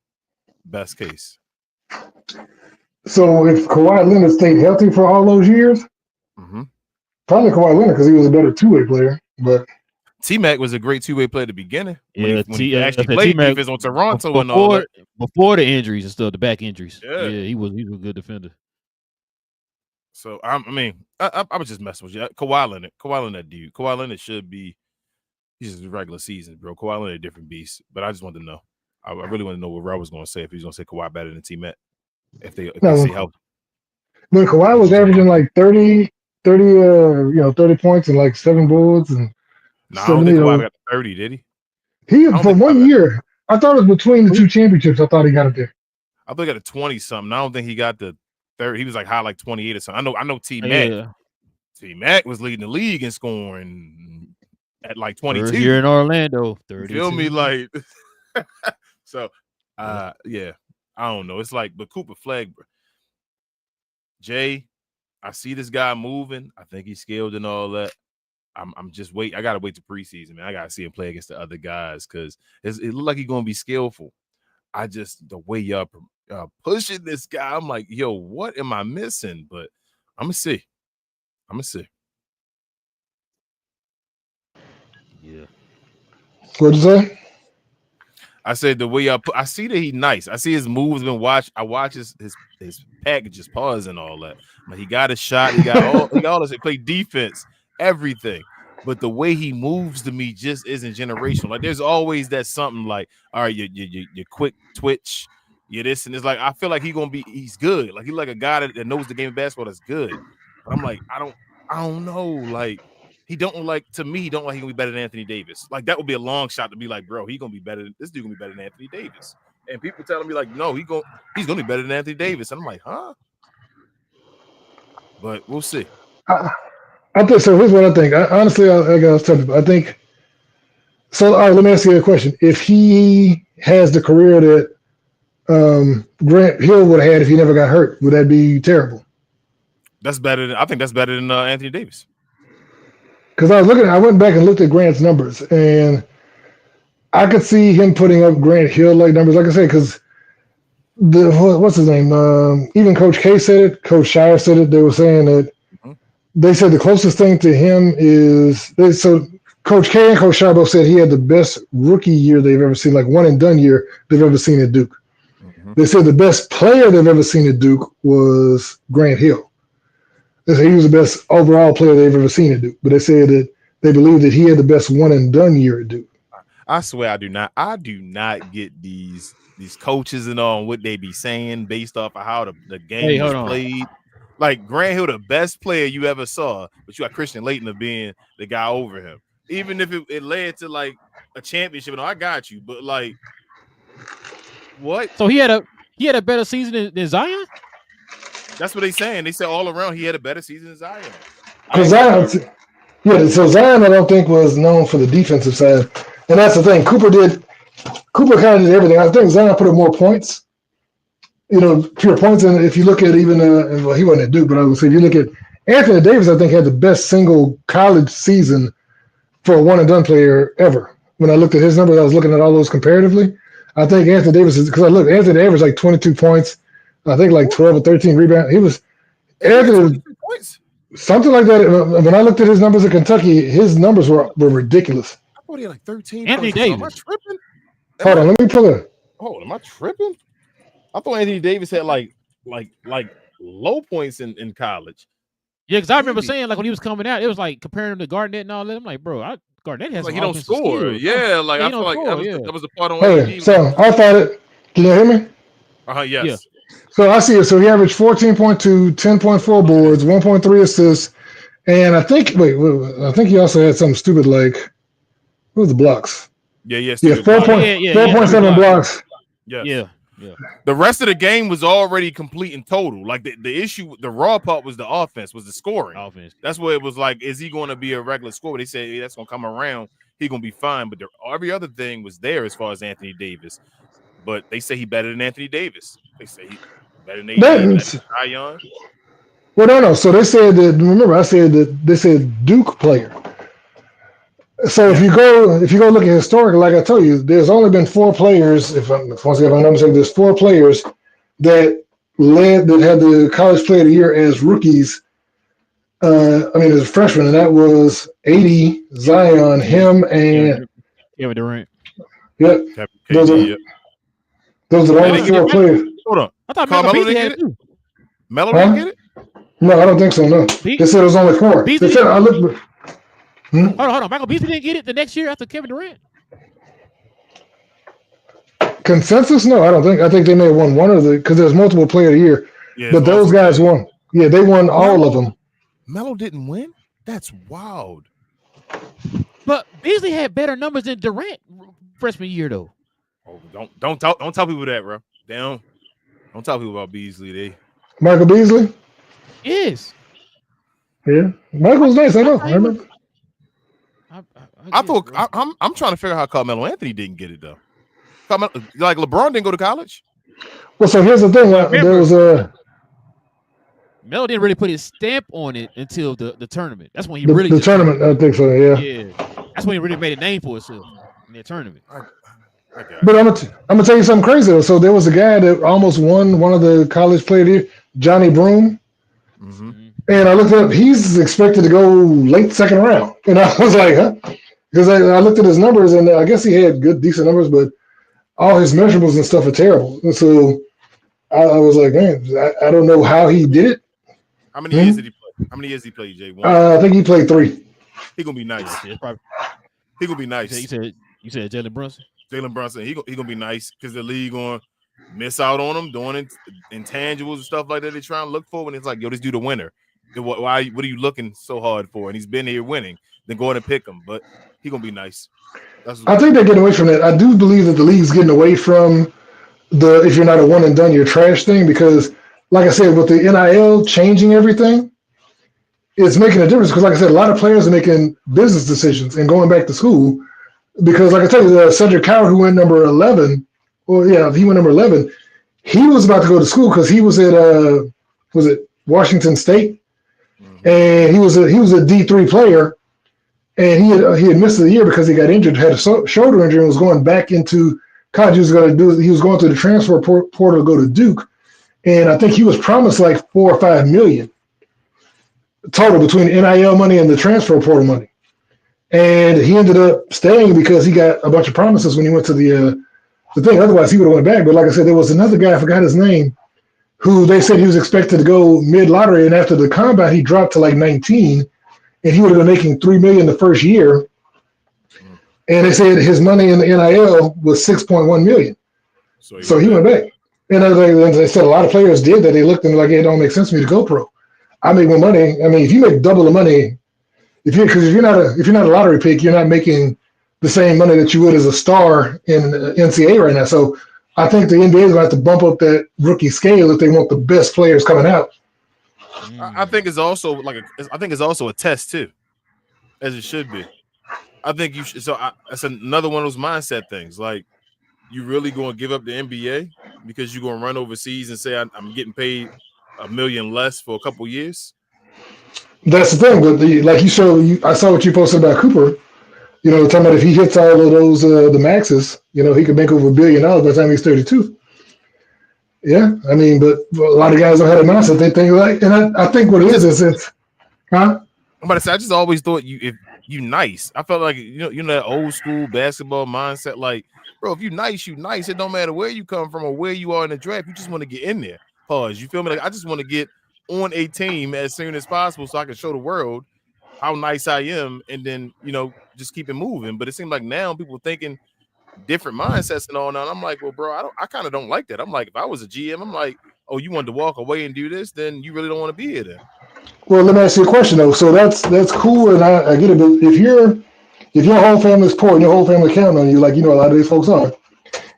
best case? So if Kawhi Leonard stayed healthy for all those years, probably Kawhi Leonard because he was a better two-way player. But T-Mac was a great two-way player at the beginning. Yeah, when he actually played defense on Toronto and all that. Before the injuries and stuff, the back injuries. Yeah, he was a good defender. So I was just messing with you. Kawhi Leonard, dude. Kawhi Leonard should be. He's just a regular season, bro. Kawhi Leonard a different beast. But I just wanted to know. I really want to know what Rob was going to say if he was going to say Kawhi better than T-Mac. If they stay healthy. When Kawhi was averaging like 30 points and like 7 boards and. No, I don't think Kawhi got 30, did he? He for 1 year. I thought it was between the 2 championships. I thought he got it there. I thought he got a 20 something. I don't think he got the 30. He was like high like 28 or something. I know T-Mac. Yeah. T-Mac was leading the league in scoring at like 22. First year in Orlando, 32. You feel me? Like so yeah. I don't know. It's like, but Cooper Flag, Jay, I see this guy moving. I think he's skilled and all that. I'm just wait. I gotta wait to preseason, man. I gotta see him play against the other guys because it looks like he's gonna be skillful. The way y'all pushing this guy, I'm like, yo, what am I missing? But I'm gonna see. Yeah. What'd you say? I said the way y'all I see that he's nice. I see his moves been watched. I watch his packages, pause and all that. But he got a shot. He got all this. He play defense. Everything, but the way he moves to me just isn't generational. Like there's always that something like, all right, you quick twitch, you this and it's like I feel like he's good. Like he's like a guy that knows the game of basketball that's good. But I'm like I don't know. Like he don't like to me. He don't like he gonna be better than Anthony Davis. Like that would be a long shot to be like, bro, he gonna be better. This dude gonna be better than Anthony Davis. And people telling me like, no, he's gonna be better than Anthony Davis. And I'm like, huh? But we'll see. I think so. Here's what I think. Honestly, I got to tell you. I think so. All right, let me ask you a question. If he has the career that Grant Hill would have had if he never got hurt, would that be terrible? That's better. I think that's better than Anthony Davis. Because I went back and looked at Grant's numbers, and I could see him putting up Grant Hill like numbers. Like I said, because what's his name? Even Coach K said it. Coach Shire said it. They were saying that. They said the closest thing to him is so Coach K and Coach Shire both said he had the best rookie year they've ever seen, like one and done year they've ever seen at Duke. They said the best player they've ever seen at Duke was Grant Hill. They said he was the best overall player they've ever seen at Duke. But they said that they believe that he had the best one and done year at Duke. I swear I do not get these coaches and all what they be saying based off of how the game was played. Like Grant Hill, the best player you ever saw, but you got Christian Laettner of being the guy over him. Even if it led to like a championship, and I got you, but like what? So he had a better season than Zion? That's what they saying. They said all around he had a better season than Zion. So Zion, I don't think was known for the defensive side, and that's the thing. Cooper kind of did everything. I think Zion put up more points, pure points. And if you look at even, he wasn't at Duke, but I would say if you look at Anthony Davis, I think had the best single college season for a one and done player ever. When I looked at his numbers, I was looking at all those comparatively. I think Anthony Davis is because I looked. Anthony Davis like 22 points. I think like 12 or 13 rebounds. He was Anthony points. Something like that. When I looked at his numbers in Kentucky, his numbers were ridiculous. I thought he had like 13 Anthony points. Davis. Am I tripping? Hold on, let me pull it. Oh, am I tripping? I thought Anthony Davis had like low points in college. Yeah, because I remember saying like when he was coming out, it was like comparing him to Garnett and all that. I'm like, bro, Garnett has like some he don't score. skills. Yeah, like he I feel like score, that was a part on. Hey, so I thought it. Can you hear me? Yes. Yeah. So I see it. So he averaged 14.2, 10.4 boards, 1.3 assists, and I think he also had something stupid like what was the blocks? Yeah, 4.7 blocks. Yeah. The rest of the game was already complete and total. Like the issue, the raw part was the offense, was the scoring. That's what it was like. Is he going to be a regular scorer? They said that's going to come around. He's going to be fine. But every other thing was there as far as Anthony Davis. But they say he better than Anthony Davis. They say he better than Zion. Well, no. So they said that. Remember, I said that they said Duke player. So if you go look at historical, like I told you, there's only been 4 players. If I'm not mistaken, there's 4 players that had the college player of the year as rookies. As a freshman, and that was AD, Zion, him, and Kevin Durant. Yep. Those are the only 4 players. Hold on. I thought Melo didn't get it. Melo didn't get it? No, I don't think so. No, they said it was only 4. They said I looked. Hold on. Michael Beasley didn't get it the next year after Kevin Durant. Consensus? No, I don't think. I think they may have won one of the because there's multiple player of the year. Yeah, but those guys won. Yeah, they won all of them. Melo didn't win? That's wild. But Beasley had better numbers than Durant freshman year though. Oh, don't tell people that, bro. Don't tell people about Beasley. Michael Beasley? Yes. Yeah. Michael's nice, I know. I remember. I'm trying to figure out how Carmelo Anthony didn't get it though. Like LeBron didn't go to college. Well, so here's the thing. There was Melo didn't really put his stamp on it until the tournament. That's when he the tournament. I think so. Yeah. Yeah. That's when he really made a name for himself in the tournament. But I'm gonna tell you something crazy though. So there was a guy that almost won one of the college player of the year, Johnny Broome. Mm-hmm. And I looked up, he's expected to go late second round. And I was like, huh? Because I looked at his numbers, and I guess he had decent numbers, but all his measurables and stuff are terrible. And so I was like, man, I don't know how he did it. How many years did he play? How many years did he play, Jay? I think he played 3. He gonna be nice. He gonna be nice. You said Jalen Brunson? Jalen Brunson, he gonna be nice because the league gonna miss out on him doing intangibles and stuff like that. They trying to look for when it's like, yo, this dude a winner. What are you looking so hard for? And he's been here winning. Then go ahead and pick him, but he gonna be nice. I think they're getting away from that. I do believe that the league's getting away from the if you're not a one and done, you're trash thing because, like I said, with the NIL changing everything, it's making a difference. Because, like I said, a lot of players are making business decisions and going back to school. Because, like I tell you, Cedric Coward, who went number 11, he went number 11. He was about to go to school because he was at Washington State, and he was a D3 player. And he had missed the year because he got injured, had a shoulder injury, and was going back into college. He was going through the transfer portal to go to Duke, and I think he was promised like $4 or $5 million total between NIL money and the transfer portal money. And he ended up staying because he got a bunch of promises when he went to the the thing. Otherwise, he would have went back. But like I said, there was another guy, I forgot his name, who they said he was expected to go mid-lottery, and after the combine, he dropped to like 19, and he would have been making $3 million the first year. And they said his money in the NIL was $6.1 million. So he went back. And they said a lot of players did that. They looked and like, it don't make sense for me to go pro. I make more money. I mean, if you make double the money, if you're not a lottery pick, you're not making the same money that you would as a star in NCAA right now. So I think the NBA is going to have to bump up that rookie scale if they want the best players coming out. I think it's also a test too, as it should be. I think you should. So that's another one of those mindset things. Like, you really going to give up the NBA because you're going to run overseas and say I'm getting paid $1 million less for a couple years? That's the thing. But I saw what you posted about Cooper. You know, talking about if he hits all of those the maxes, you know, he could make over $1 billion by the time he's 32. Yeah, I mean, but a lot of guys don't have a mindset. They think like, and I think what it is it's, huh? I'm about to say, I just always thought if you nice. I felt like you know that old school basketball mindset. Like, bro, if you nice, you nice. It don't matter where you come from or where you are in the draft. You just want to get in there. Pause. You feel me? Like, I just want to get on a team as soon as possible so I can show the world how nice I am, and then, you know, just keep it moving. But it seems like now people thinking different mindsets and all now. And I'm like, well, bro, I kind of don't like that. I'm like, if I was a GM, I'm like, oh, you wanted to walk away and do this, then you really don't want to be here then. Well, let me ask you a question though. So that's cool, and I get it. But if your whole family's poor and your whole family counting on you, like, you know, a lot of these folks are,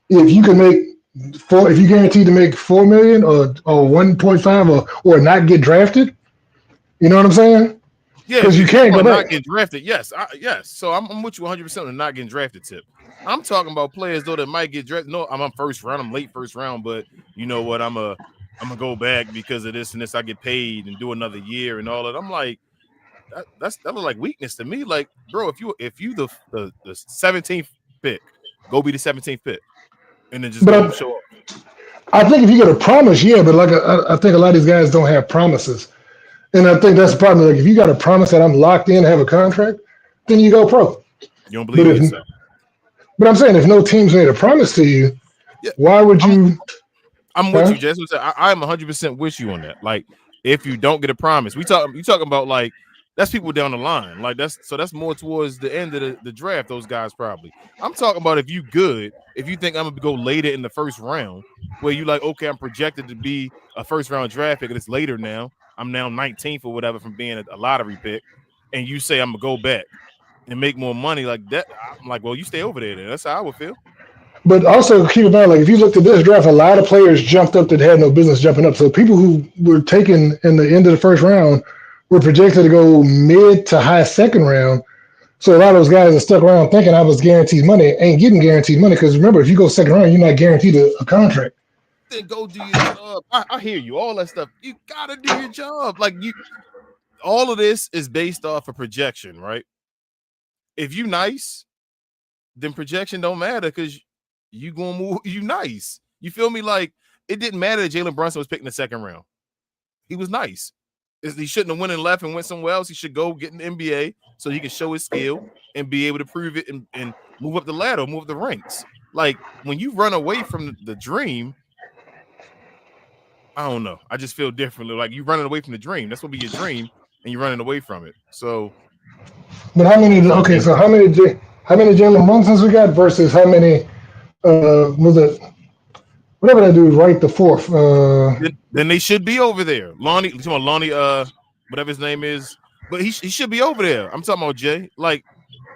if you can make if you guaranteed to make $4 million or 1.5 or not get drafted, you know what I'm saying? Yeah, because you can't go back. Not get drafted. Yes, yes. So I'm with you 100% on not getting drafted. Tip. I'm talking about players though that might get drafted. No, I'm first round. I'm late first round, but you know what? I'm gonna go back because of this and this. I get paid and do another year and all that. I'm like, that look like weakness to me. Like, bro, if you the 17th pick, go be the 17th pick, and then just go show up. I think if you get a promise, yeah, but like I think a lot of these guys don't have promises. And I think that's the problem. Like, if you got a promise that I'm locked in, have a contract, then you go pro. You don't believe in yourself. But I'm saying, if no team's made a promise to you, why would you? I'm with you, Jess. I am 100% with you on that. Like, if you don't get a promise, you talking about like that's people down the line. Like that's more towards the end of the draft. Those guys probably. I'm talking about if you good, if you think I'm gonna go later in the first round, where you like, okay, I'm projected to be a first round draft pick, and it's later now. I'm now 19th or whatever from being a lottery pick, and you say I'm gonna go back and make more money like that. I'm like, well, you stay over there then. That's how I would feel. But also keep in mind, like, if you looked at this draft, a lot of players jumped up that had no business jumping up. So people who were taken in the end of the first round were projected to go mid to high second round. So a lot of those guys that stuck around thinking I was guaranteed money ain't getting guaranteed money, because remember, if you go second round, you're not guaranteed a contract. Then go do your job. I hear you. All that stuff. You gotta do your job. Like, all of this is based off of projection, right? If you nice, then projection don't matter because you gonna move. You nice. You feel me? Like, it didn't matter that Jalen Brunson was picked in the second round. He was nice. He shouldn't have went and left and went somewhere else. He should go get an NBA so he can show his skill and be able to prove it and move up the ladder, move up the ranks. Like, when you run away from the dream, I don't know. I just feel differently. Like, you running away from the dream. That's what be your dream, and you're running away from it. So, but how many? Okay, so how many Jalen Brunsons we got versus how many? Was it whatever that dude right the fourth? Then they should be over there. Lonnie, whatever his name is, but he should be over there. I'm talking about Jay. Like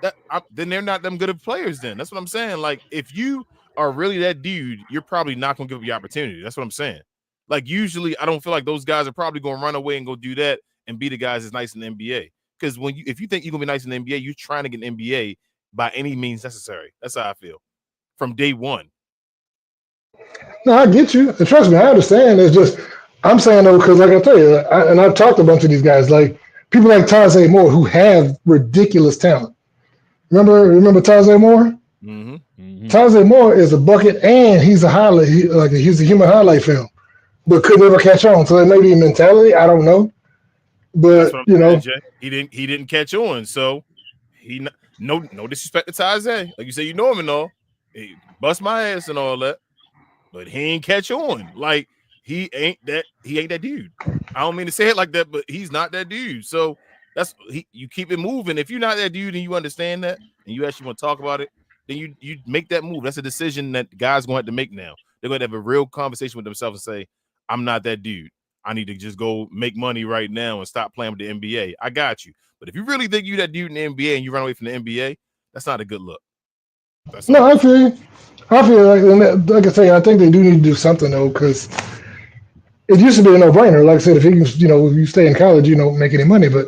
that. Then they're not them good of players. Then that's what I'm saying. Like, if you are really that dude, you're probably not gonna give up your opportunity. That's what I'm saying. Like, usually, I don't feel like those guys are probably going to run away and go do that and be the guys that's nice in the NBA. Because if you think you're going to be nice in the NBA, you're trying to get an NBA by any means necessary. That's how I feel from day one. No, I get you. And trust me, I understand. It's just, I'm saying though, because like I tell you, I've talked to a bunch of these guys, like people like Tajay Moore, who have ridiculous talent. Remember Tajay Moore? Mm-hmm. Mm-hmm. Tajay Moore is a bucket, and he's a highlight. He's a human highlight film, but could never catch on. So that may be a mentality. I don't know, but you know, he didn't catch on. So no disrespect to Tajay. Like you say, you know him and all. He bust my ass and all that, but he ain't catch on. Like he ain't that dude. I don't mean to say it like that, but he's not that dude. So you keep it moving. If you're not that dude and you understand that and you actually want to talk about it, then you make that move. That's a decision that guys going to have to make now. They're going to have a real conversation with themselves and say, I'm not that dude. I need to just go make money right now and stop playing with the NBA. I got you. But if you really think you that dude in the NBA and you run away from the NBA, that's not a good look. No, I feel you. I feel like I say, I think they do need to do something though, because it used to be a no-brainer. Like I said, if you stay in college, you don't make any money. But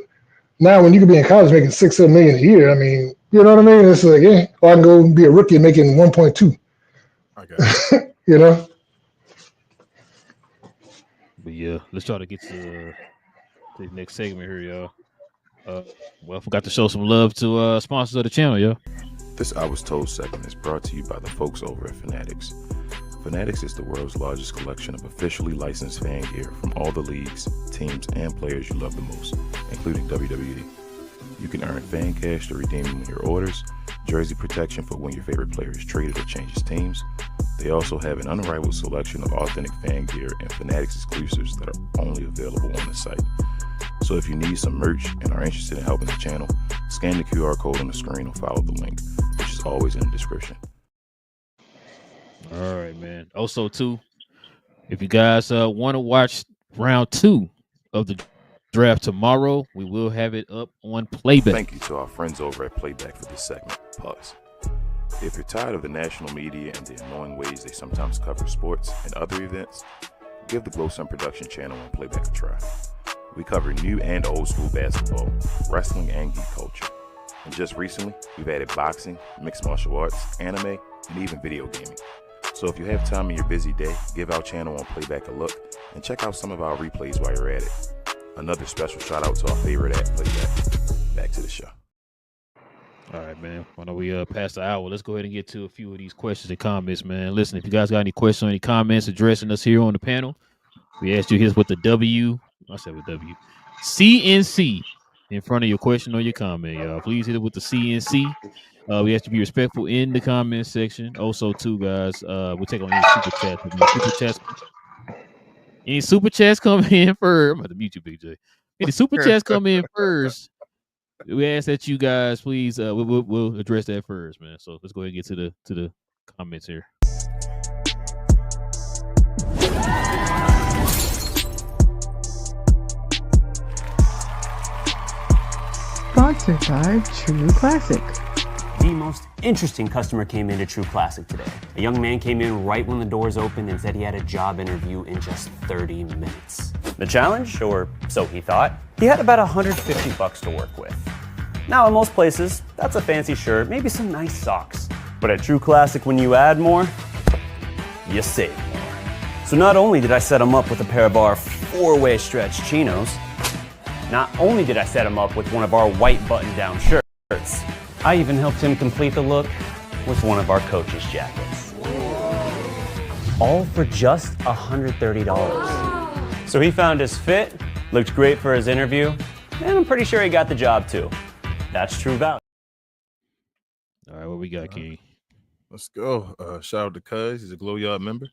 now, when you could be in college making $6-7 million a year, I mean, you know what I mean? It's like, yeah, or I can go be a rookie making 1.2. Okay. You know. But yeah, let's try to get to the next segment here, y'all. Well, forgot to show some love to sponsors of the channel, yo. This I Was Told segment is brought to you by the folks over at FANATICS. FANATICS is the world's largest collection of officially licensed fan gear from all the leagues, teams, and players you love the most, including WWE. You can earn fan cash to redeem them in your orders, jersey protection for when your favorite player is traded or changes teams. They also have an unrivaled selection of authentic fan gear and FANATICS exclusives that are only available on the site. So if you need some merch and are interested in helping the channel, scan the QR code on the screen or follow the link, which is always in the description. All right, man. Also, too, if you guys want to watch round 2 of the draft tomorrow, we will have it up on Playback. Thank you to our friends over at Playback for this segment. Pause. If you're tired of the national media and the annoying ways they sometimes cover sports and other events, give the Glow Sun Production channel on Playback a try. We cover new and old school basketball, wrestling, and geek culture. And just recently, we've added boxing, mixed martial arts, anime, and even video gaming. So if you have time in your busy day, give our channel on Playback a look and check out some of our replays while you're at it. Another special shout out to our favorite at Playback. Back to the show. All right, man. I know we passed the hour. Let's go ahead and get to a few of these questions and comments, man. Listen, if you guys got any questions or any comments addressing us here on the panel, we asked you hit us with the CNC in front of your question or your comment, y'all. Please hit it with the CNC. We have to be respectful in the comment section. Also, too, guys, we'll take on any super chats come in first. I'm about to mute you, Big J. Any super chats come in first, we ask that you guys please we'll address that first, man. So let's go ahead and get to the comments here. Sponsored by True Classic. The most interesting customer came into True Classic today. A young man came in right when the doors opened and said he had a job interview in just 30 minutes. The challenge, or so he thought, he had about $150 to work with. Now, in most places, that's a fancy shirt, maybe some nice socks. But at True Classic, when you add more, you save more. So not only did I set him up with a pair of our 4-way stretch chinos, not only did I set him up with one of our white button-down shirts, I even helped him complete the look with one of our coach's jackets. All for just $130. So he found his fit, looked great for his interview, and I'm pretty sure he got the job too. That's true value. All right, what we got, King? Let's go. Shout out to Cuz. He's a Glow Yard member.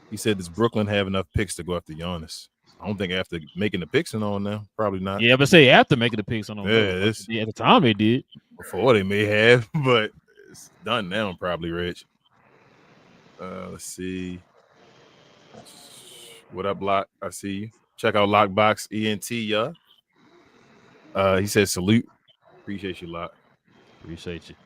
He said, does Brooklyn have enough picks to go after Giannis? I don't think after making the picks and on now, probably not. Yeah, but say after making the picks on yeah, at the time they did. Before they may have, but it's done now, probably, Rich. Let's see. What up, Lock? I see you. Check out Lockbox ENT, y'all. He says salute. Appreciate you, Lock. Appreciate you.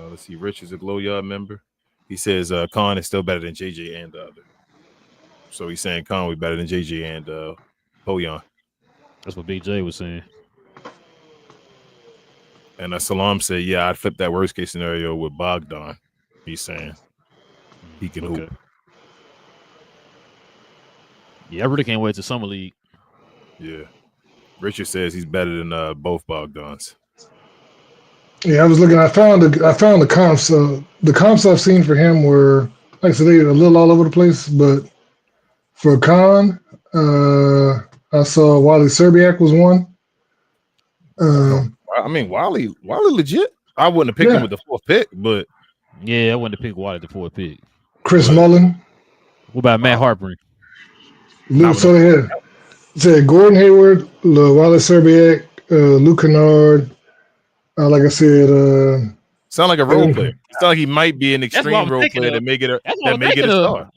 Let's see. Rich is a Glow Yard member. He says Khan is still better than JJ and the other. So he's saying Conway better than JJ and Bojan. That's what Big J was saying. And Salam said, yeah, I'd flip that worst case scenario with Bogdan. He's saying he can hoop. Yeah, I really can't wait to Summer League. Yeah. Richard says he's better than both Bogdans. Yeah, I was looking. I found the comps. The comps I've seen for him were, like I said, they're a little all over the place, but for Khan, I saw Wally Serbiak was one. I mean, Wally legit. I wouldn't have picked him with the 4th pick, but Yeah, I wanted to pick Watt at the 4th pick. Chris Good. Mullin. What about Matt Harper? Not with So they had said Gordon Hayward, Wallace Serbiak, Luke Kennard. Like I said, sound like a role Evan- player. It sound like he might be an That's what I extreme was role thinking player of. that make it a That's what I was make it thinking a of. star.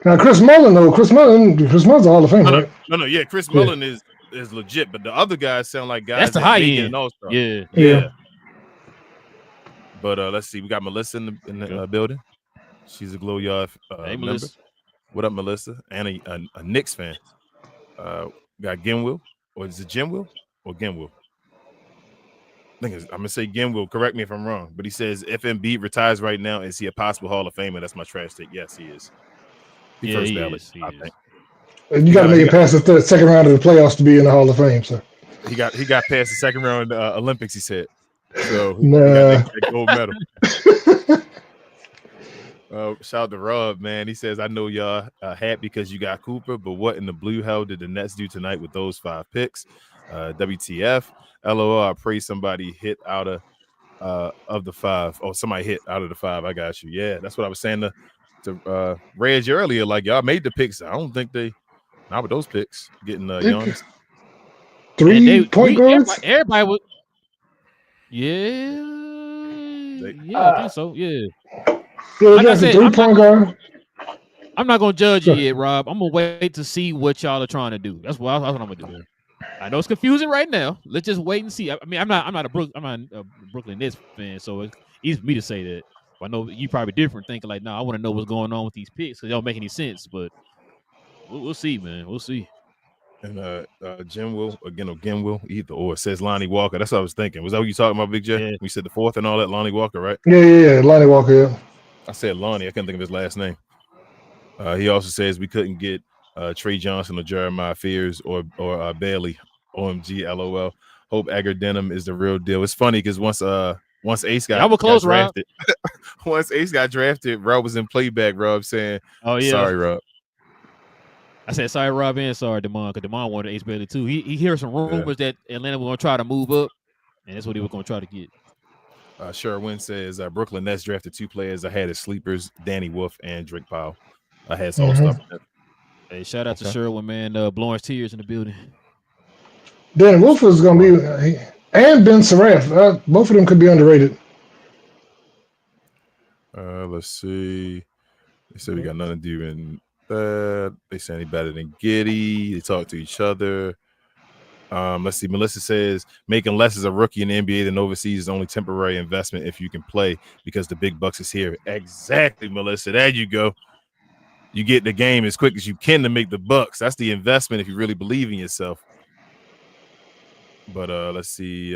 now Chris Mullin though. Chris Mullin's all the fame, right? No. Yeah, Chris Yeah. Mullin is legit, but the other guys sound like guys That's the that high make it end. an all-star. Yeah. Yeah. But let's see. We got Melissa in the building. She's a Glow Yard Hey, member. Melissa. What up, Melissa? And a Knicks fan. Got Ginwill, or is it Jimwill or Ginwill? I'm gonna say Ginwill. Correct me if I'm wrong, but he says if Embiid retires right now, is he a possible Hall of Famer? That's my trash take. Yes, he is. Yeah, First he ballot, is. He I is. think. And you got to make it past the second round of the playoffs to be in the Hall of Fame. So he got past the second round Olympics. He said so. He Nah. got that gold medal. Shout out to Rob, man. He says, I know y'all happy because you got Cooper, but what in the blue hell did the Nets do tonight with those 5 picks? WTF. LOL, I pray somebody hit out of the 5. Oh, somebody hit out of the 5. I got you. Yeah, that's what I was saying to Reg earlier. Like, y'all made the picks. I don't think not with those picks, getting Giannis. 3 point guards? Everybody would. Yeah, I think so. Yeah. Like I said, 3-point guard. I'm not gonna judge you yet, Rob. I'm gonna wait to see what y'all are trying to do. That's what I'm gonna do. I know it's confusing right now. Let's just wait and see. I mean, I'm not a Brooklyn Nets fan, so it's easy for me to say that. I know you probably different, thinking like, no, I want to know what's going on with these picks because they don't make any sense. But we'll see, man. We'll see. And Jim will either or. It says Lonnie Walker. That's what I was thinking. Was that what you talking about, Big J? Yeah. We said the 4th and all that. Lonnie Walker, right? Yeah. Lonnie Walker. Yeah. I said Lonnie. I couldn't think of his last name. He also says we couldn't get Trey Johnson or Jeremiah Fears or Bailey. OMG, LOL. Hope Agar Denim is the real deal. It's funny because once Ace got drafted, once Ace got drafted, Rob was in playback. Rob saying, "Oh yeah, sorry, Rob." I said sorry, Rob, and sorry, Demond, because Demond wanted Ace Bailey too. He hears some rumors that Atlanta was going to try to move up, and that's what he was going to try to get. Sherwin says Brooklyn Nets drafted 2 players. I had as sleepers, Danny Wolf and Drake Powell. I had some stuff. Hey, shout out to Sherwin, man. Blowing tears in the building. Danny Wolf is going to be, and Ben Seraph. Both of them could be underrated. Let's see. They said we got nothing to do in that. They say any better than Giddy. They talk to each other. Let's see. Melissa says making less as a rookie in the NBA than overseas is only temporary investment if you can play because the big bucks is here. Exactly, Melissa. There you go. You get the game as quick as you can to make the bucks. That's the investment if you really believe in yourself. But let's see.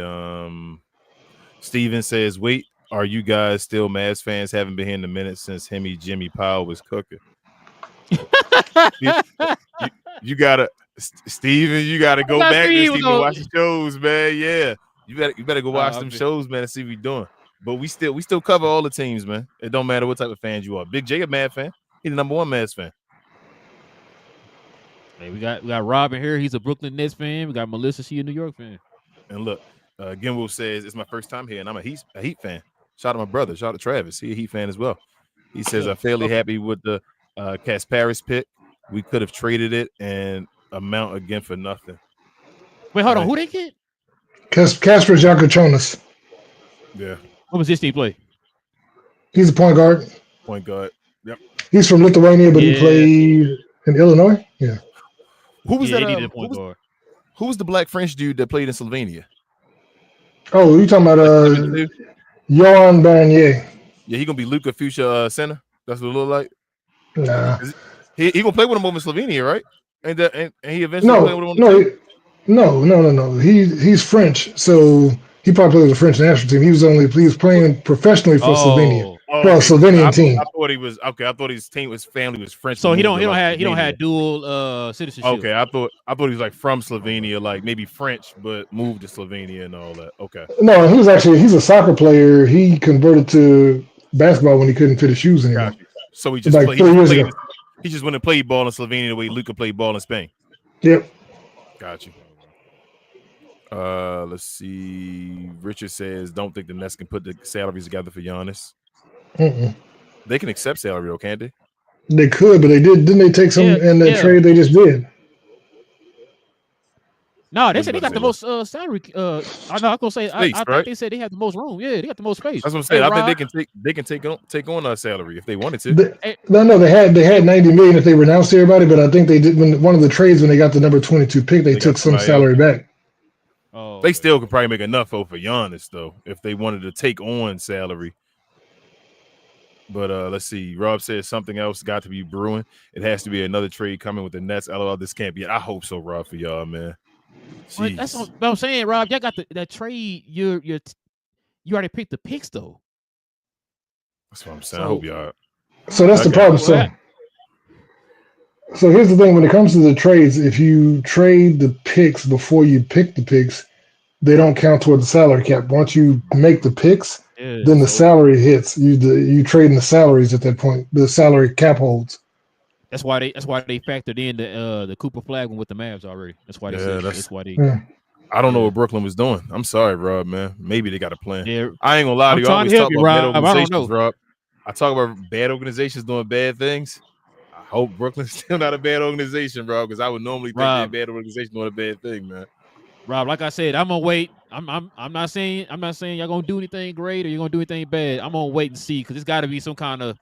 Steven says, wait, are you guys still Mavs fans? Haven't been here in a minute since Jimmy Powell was cooking. you gotta, Steven, you gotta go back and watch the shows, man. Yeah, you better go watch them shows, man, and see what we're doing. But we still cover all the teams, man. It don't matter what type of fans you are. Big J, a Mavs fan. He's the #1 Mavs fan. Hey, we got Robin here. He's a Brooklyn Nets fan. We got Melissa. She a New York fan. And look, Gimwell says it's my first time here, and I'm a Heat fan. Shout out to my brother. Shout out to Travis. He a Heat fan as well. He says I'm fairly happy with the Kasparis pick. We could have traded it and amount again for nothing. Wait, hold on. Who they get? Kasper Jakochonis. Yeah. What was this team play? He's a point guard. Point guard. Yep. He's from Lithuania, but he played in Illinois. Yeah. Who was that? He needed a point guard. Who was the black French dude that played in Slovenia? Oh, you talking about Johan Barnier? Yeah, he gonna be Luka Fuchsia center. That's what it look like. Nah. He gonna play with him over in Slovenia, right? And he eventually played with him on the team? No. He's French, so he probably played with the French national team. He was playing professionally for Slovenia. Slovenian team. I thought he was okay. I thought his family was French. So he don't have dual citizenship. Okay, I thought he was like from Slovenia, like maybe French, but moved to Slovenia and all that. Okay. No, he's a soccer player. He converted to basketball when he couldn't fit his shoes anymore. Gotcha. So he just like 3 years ago. He just went and played ball in Slovenia the way Luka played ball in Spain. Yep. Got you. Let's see. Richard says, don't think the Nets can put the salaries together for Giannis. They can accept salary, can't they? They could, but they did. Didn't they take some in the trade they just did? No, they said they got the most salary. I know. I'm gonna say. Space, I right? thought they said they had the most room. Yeah, they got the most space. That's what I'm saying. Hey, I think they can take on a salary if they wanted to. No, they had $90 million if they renounced everybody, but I think they did when one of the trades when they got the number 22 pick, they took some salary back. Oh, they still could probably make enough for Giannis though if they wanted to take on salary. But let's see. Rob says something else got to be brewing. It has to be another trade coming with the Nets. LOL, this can't be it. I hope so, Rob, for y'all, man. Well, that's what I'm saying, Rob. Y'all got that trade. You already picked the picks though. That's what I'm saying. I hope y'all. So that's the problem. So here's the thing: when it comes to the trades, if you trade the picks before you pick the picks, they don't count toward the salary cap. Once you make the picks, then the salary hits. You trade in the salaries at that point. The salary cap holds. That's why they factored in the Cooper Flag one with the Mavs already. That's why they said that's why they. Yeah. I don't know what Brooklyn was doing. I'm sorry, Rob, man. Maybe they got a plan. Yeah. I ain't gonna lie to you. I always talk about bad organizations, Rob. I talk about bad organizations doing bad things. I hope Brooklyn's still not a bad organization, Rob, because I would normally think they're a bad organization doing a bad thing, man. Rob, like I said, I'm gonna wait. I'm not saying y'all gonna do anything great or you're gonna do anything bad. I'm gonna wait and see because there's got to be some kind of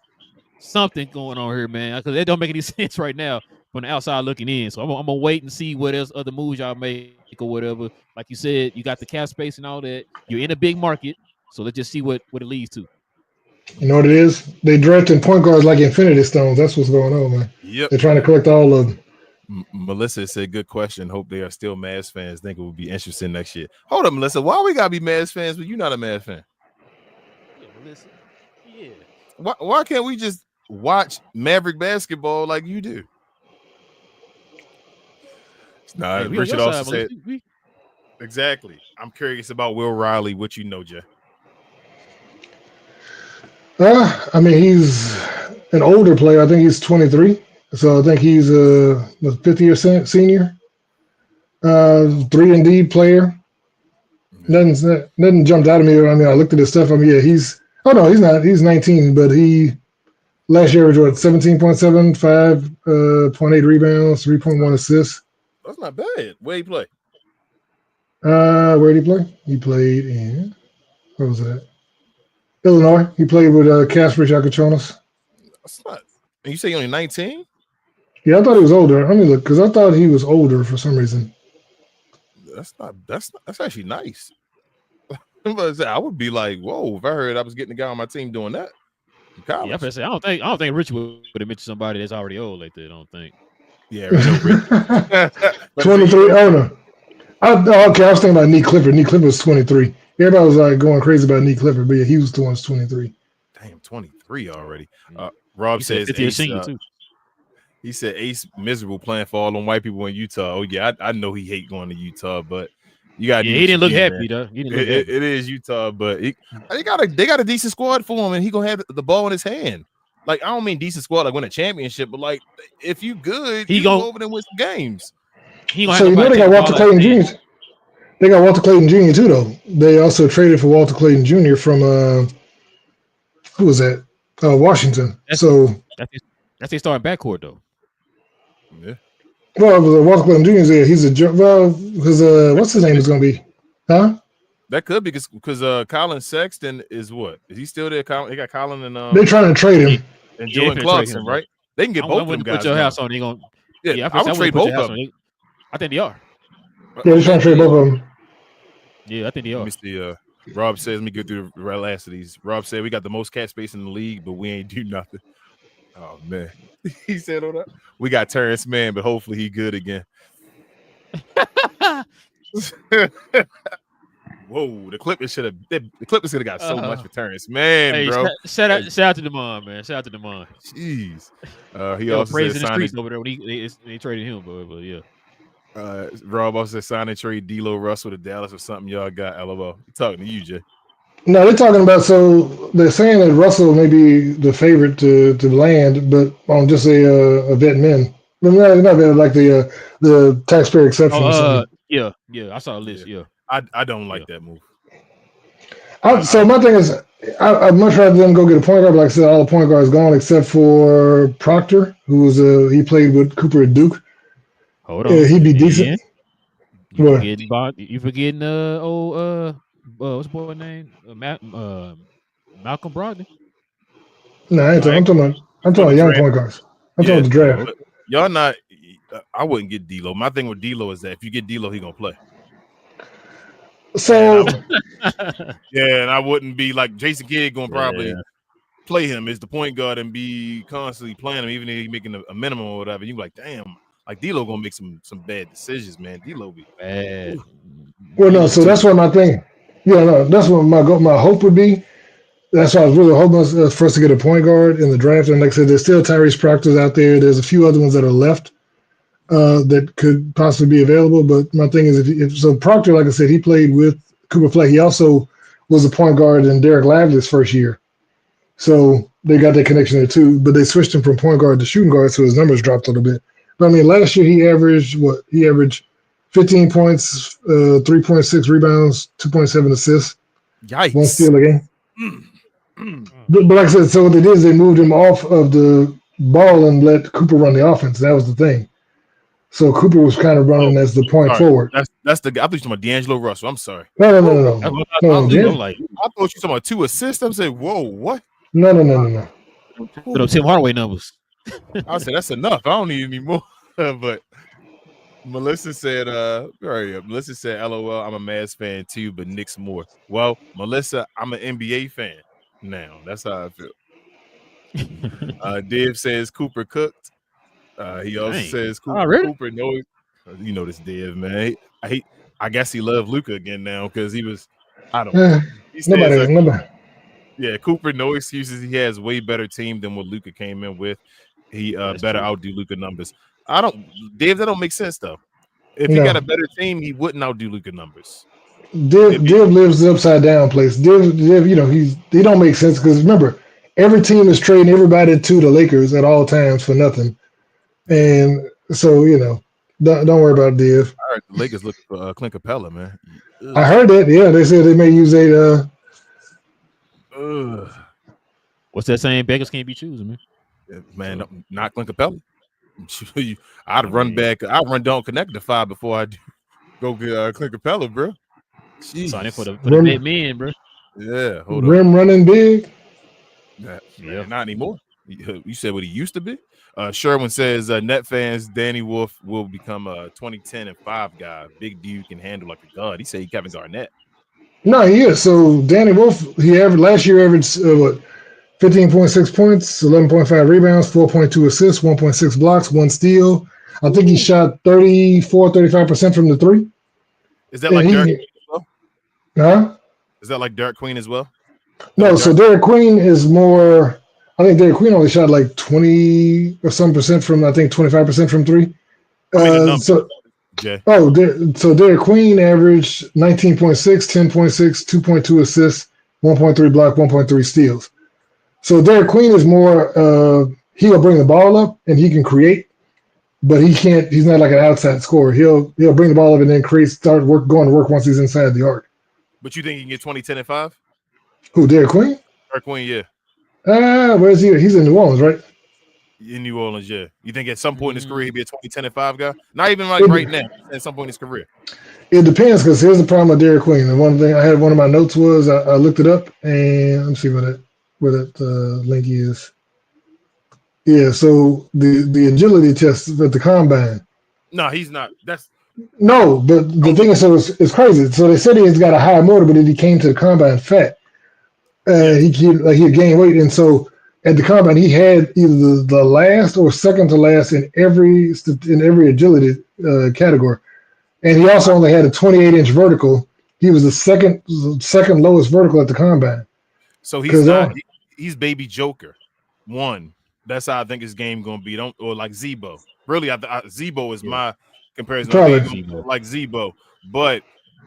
something going on here, man. Because it don't make any sense right now from the outside looking in. So I'm gonna wait and see what else other moves y'all make or whatever. Like you said, you got the cap space and all that. You're in a big market, so let's just see what it leads to. You know what it is? They drafting point guards like Infinity Stones. That's what's going on, man. Yep. They're trying to collect all of them. Melissa said, good question. Hope they are still Mavs fans. Think it will be interesting next year. Hold up, Melissa. Why we gotta be Mavs fans, but you're not a Mavs fan? Yeah, Melissa. Yeah. Why can't we just watch Maverick basketball like you do? Nah, hey, Richard also said exactly. I'm curious about Will Riley. What you know, Jay? I mean, he's an older player. I think he's 23. So I think he's a fifth-year senior. 3-and-D player. Nothing jumped out at me. I mean, I looked at his stuff. I mean, yeah, he's not. He's 19, but he last year was what 17.7, 5.8 rebounds, 3.1 assists. That's not bad. Where he play? Where did he play? He played in what was that? Illinois. He played with Casper Jakachonis. That's not. And you say you're only 19? Yeah, I thought he was older. Let me look because I thought he was older for some reason. That's actually nice. I would be like, whoa, if I heard I was getting a guy on my team doing that. Yeah, I don't think Rich would have mentioned somebody that's already old like that. I don't think. Yeah, Rich. 23 owner. Okay, I was thinking about Nick Clifford. Nick Clifford was 23. Everybody was like going crazy about Nick Clifford, but yeah, he was the one 23. Damn, 23 already. Rob says Ace, too. He said Ace miserable playing for all them white people in Utah. Oh yeah, I know he hate going to Utah, but you got. Yeah, he didn't look happy though. It is Utah, but they got a decent squad for him, and he gonna have the ball in his hand. Like I don't mean decent squad like win a championship, but like if you good, he go over there and win some games. So you know they got Walter Clayton Jr. They got Walter Clayton Jr. too, though. They also traded for Walter Clayton Jr. from who was that? Washington. That's his starting backcourt though. Yeah. Well, Walter Clayton Jr. is there. He's because what's his name is going to be? Huh? That could be because Colin Sexton is what? Is he still there? They got Colin and they're trying to trade him. And Jordan Clarkson, right? They can get both of them guys. Put your house on. They gonna. Yeah, I would trade both of them. I think they are. Yeah, they're trying to trade both of them. Yeah, I think they are. Let me see. Rob says, let me get through the last of these. Rob said we got the most cap space in the league, but we ain't do nothing. Oh man, he said all that. We got Terrence Mann, but hopefully he good again. Whoa, the Clippers could have got so much for Terrence Mann, bro. Shout out to Demond, man. Shout out to Demond. Jeez. He also said the streets over there when they traded him, but yeah. Rob also said sign and trade D'Lo Russell to Dallas or something y'all got. LOL. Talking to you, Jay. No, they're talking about, so they're saying that Russell may be the favorite to land, but on just a vet min. Not like the taxpayer exception. Yeah, I saw a list. Yeah, I don't like that move. So my thing is, I'd much rather them go get a point guard. But like I said, all the point guards gone except for Proctor, who was he played with Cooper at Duke. Hold on. He'd be decent. And What? you forgetting what's the boy name? Malcolm Brogdon. No, I'm talking about young point guards. I'm talking about the draft. Y'all not. I wouldn't get D'Lo. My thing with D'Lo is that if you get D'Lo, he gonna play. So and I wouldn't be like Jason Kidd gonna probably play him as the point guard and be constantly playing him, even if he's making a minimum or whatever. You be like, damn, like D'Lo gonna make some bad decisions, man. D'Lo be bad. Well, no, so that's what my thing. Yeah, no, that's what my hope would be. That's why I was really hoping for us to get a point guard in the draft. And like I said, there's still Tyrese Proctor out there. There's a few other ones that are left that could possibly be available. But my thing is, if so, Proctor, like I said, he played with Cooper Fleck. He also was a point guard in Derek Lively's first year. So they got that connection there too. But they switched him from point guard to shooting guard, so his numbers dropped a little bit. But I mean, last year he averaged 15 points, 3.6 rebounds, 2.7 assists. Yikes. 1 steal a game. But like I said, so what they did is they moved him off of the ball and let Cooper run the offense. That was the thing. So Cooper was kind of running as the point forward. That's the guy. I thought you were talking about D'Angelo Russell. I'm sorry. No. I thought you were talking about 2 assists. I'm saying, whoa, what? No. Tim Hardaway numbers. I said that's enough. I don't need any more. But Melissa said, Melissa said, LOL, I'm a Mavs fan too, but Knicks more. Well, Melissa, I'm an NBA fan now. That's how I feel. Dave says Cooper cooked. He also says Cooper knows. You know this Dave, man. I guess he loved Luka again now because he was. I don't know. Nobody. Yeah, Cooper, no excuses. He has way better team than what Luka came in with. He better outdo Luka numbers. Dave, that don't make sense though. If he got a better team, he wouldn't outdo Luka numbers. Div lives the upside down place. Div, he don't make sense because remember, every team is trading everybody to the Lakers at all times for nothing. And so, don't worry about Div. I heard the Lakers looking for Clint Capella, man. Ugh. I heard that. Yeah, they said they may use a. What's that saying? Beggars can't be choosing, man. Yeah, man, not Clint Capella. I'd run back. I'd run down Connect to 5 before I go get Clint Capella, bro. Signing for the big men, bro. Yeah, hold Rim running big. Yeah, not anymore. You said what he used to be. Sherwin says net fans Danny Wolf will become a 2010 and 5 guy. Big dude can handle like a god. He said Kevin Garnett. No, he is. So Danny Wolf, last year averaged 15.6 points, 11.5 rebounds, 4.2 assists, 1.6 blocks, 1 steal. I think he shot 35% from the 3. Is that like Derek Queen as well? Huh? Is that like Derek Queen as well? No, so Derek Queen is more. I think Derek Queen only shot like 20 or some percent from, I think 25% from 3. So Derek Queen averaged 19.6, 10.6, 2.2 assists, 1.3 block, 1.3 steals. So Derek Queen is more, he'll bring the ball up and he can create, but he's not like an outside scorer. He'll bring the ball up and then going to work once he's inside the arc. But you think he can get 20, 10, and 5? Who, Derek Queen? Derek Queen, yeah. Where's he? He's in New Orleans, right? In New Orleans, yeah. You think at some point in his career he'd be a 20, 10, and 5 guy? Not even like right now, at some point in his career. It depends, because here's the problem with Derek Queen. And one thing I had, one of my notes was I looked it up, and let me see where that link is. Yeah, so the agility test at the combine. No, he's not. No, but the thing is, so it's crazy. So they said he's got a high motor, but he came to the combine fat. He had gained weight, and so at the combine he had either the last or second to last in every agility category, and he also only had a 28-inch vertical. He was the second lowest vertical at the combine. So he's baby Joker. One, that's how I think his game gonna be. Or like Zebo. Really, Zebo is my comparison. Like Zebo, but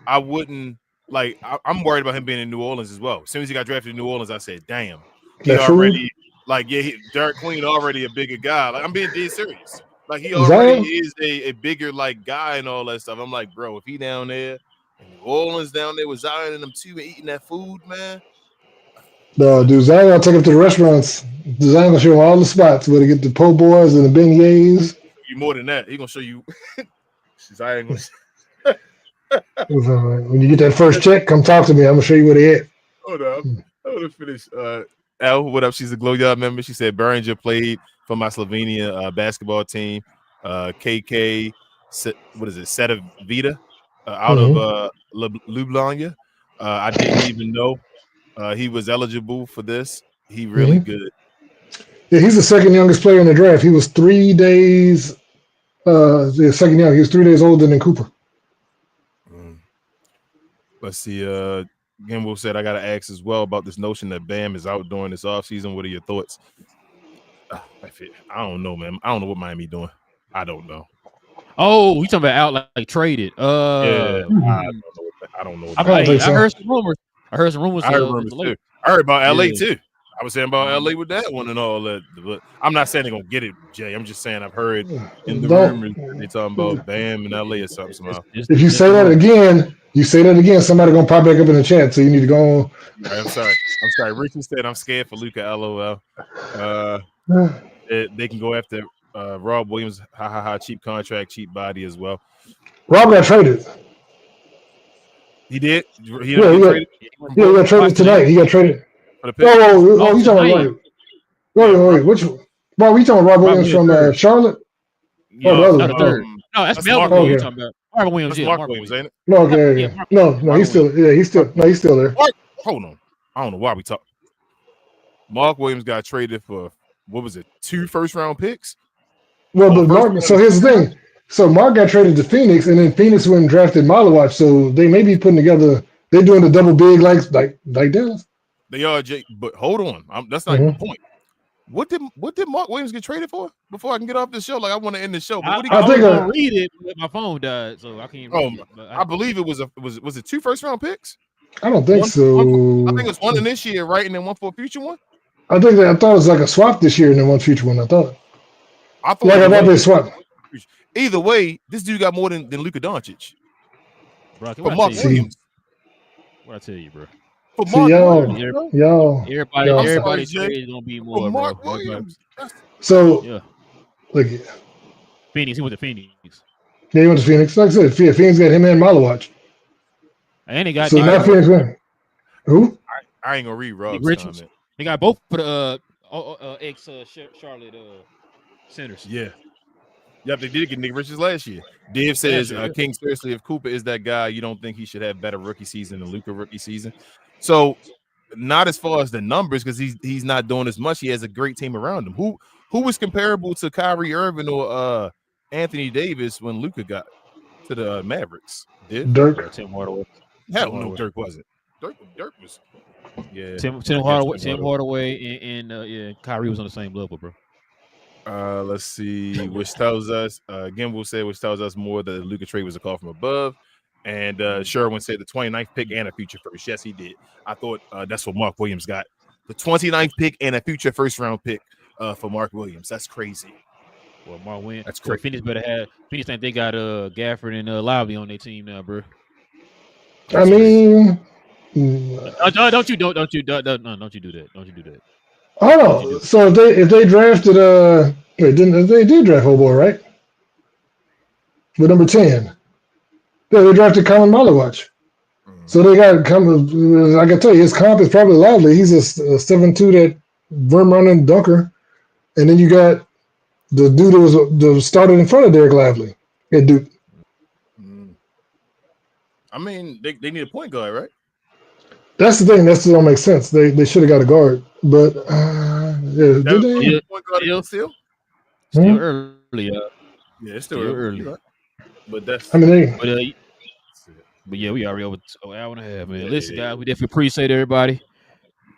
I wouldn't. Like, I'm worried about him being in New Orleans as well. As soon as he got drafted in New Orleans, I said, damn. Derek Queen already a bigger guy. Like, I'm being dead serious. Like, he already is a bigger, like, guy and all that stuff. I'm like, bro, if he down there, in New Orleans down there with Zion and them too, and eating that food, man. No, dude, Zion gonna take him to the restaurants. Zion gonna show him all the spots where to get the po' boys and the beignets. You more than that. He gonna show you. Zion gonna. When you get that first check, come talk to me. I'm gonna show you where they at. Hold up. I want to finish. L, what up? She's a Glow Yard member. She said Behringer played for my Slovenia basketball team. KK, what is it? Seta Vita out of Ljubljana. I didn't even know he was eligible for this. He really good. Yeah, he's the second youngest player in the draft. He was 3 days. The second young. He was 3 days older than Cooper. Let's see. Gimble said I got to ask as well about this notion that Bam is out during this offseason. What are your thoughts? I don't know, man. I don't know what Miami doing. I don't know. Oh, you talking about out like traded? Yeah, I don't know. I heard some rumors. I heard some rumors. I heard rumors too. I heard about LA too. I was saying about LA with that one and all that. But I'm not saying they're gonna get it, Jay. I'm just saying I've heard in the rumors they talking about Bam in LA or something somehow. If you say that again, somebody gonna pop back up in the chat. So you need to go on. I'm sorry. Richard said I'm scared for Luka. LOL. They can go after Rob Williams. Cheap contract, cheap body as well. Rob got traded. He did. He got traded tonight. He got traded. Oh, you talking about Wait, which one? Rob, we talking about Rob Williams from Charlotte? No, the third. No, that's Melvin. You're talking about Mark Williams. Mark Williams, ain't it? No, okay. No, he's still there. Hold on. I don't know why we talk. Mark Williams got traded for what was it? 2 first-round picks. Well, but Mark. So here's the thing. So Mark got traded to Phoenix, and then Phoenix went and drafted Malawach. So they may be putting together. They're doing the double big like Dallas. They are, Jake. But hold on, that's not the point. What did Mark Williams get traded for? Before I can get off this show, like I want to end the show. But I think I read it, but my phone died, so I can't. Read it, I believe it was it 2 first-round picks? I don't think so. I think it was one in this year, right, and then one for a future one. I thought it was like a swap this year and then one future one. I thought they swapped. Either way, this dude got more than Luka Doncic. Bro, for Mark Williams. What I tell you, bro. For Mark Williams, everybody's trade gonna be more. For Mark Williams. So, look, Phoenix. He went to Phoenix. Yeah, he went to Phoenix. Like I said, Phoenix got him and Malawach. And he got now Phoenix win. Who? I ain't gonna read Rob's comment. They got both for the ex Charlotte centers. Yeah. Yep, they did get Nick Richards last year. Dave says, King, seriously, if Cooper is that guy, you don't think he should have better rookie season than Luka rookie season? So, not as far as the numbers, because he's not doing as much. He has a great team around him. Who was comparable to Kyrie Irving or Anthony Davis when Luka got to the Mavericks? Dirk. Tim Hardaway. Hell no, Dirk wasn't. Dirk was. Yeah. Tim Hardaway and Kyrie was on the same level, bro. Let's see, which tells us Gimble said, which tells us more that the Luka trade was a call from above. And Sherwin said the 29th pick and a future first. Yes, he did. I thought that's what Mark Williams got. The 29th pick and a future first round pick for Mark Williams. That's crazy. Well, Mark Williams. That's crazy. Phoenix better have. Phoenix think they got Gafford and Lively on their team now, bro. I mean, don't you do that. I don't know. So if they drafted they did draft old boy, right? With number 10. Yeah, they drafted Colin Malawach. So they got I can tell you his comp is probably Lively. He's a 7'2" that rim running dunker. And then you got the dude that was started in front of Derek Lively at Duke. I mean, they need a point guard, right? That's the thing. That still don't make sense. They should have got a guard, but did they? Point guard still early. Yeah, it's still early. Right? But that's. I mean, but yeah, we already over an hour and a half, man. Listen, guys, we definitely appreciate everybody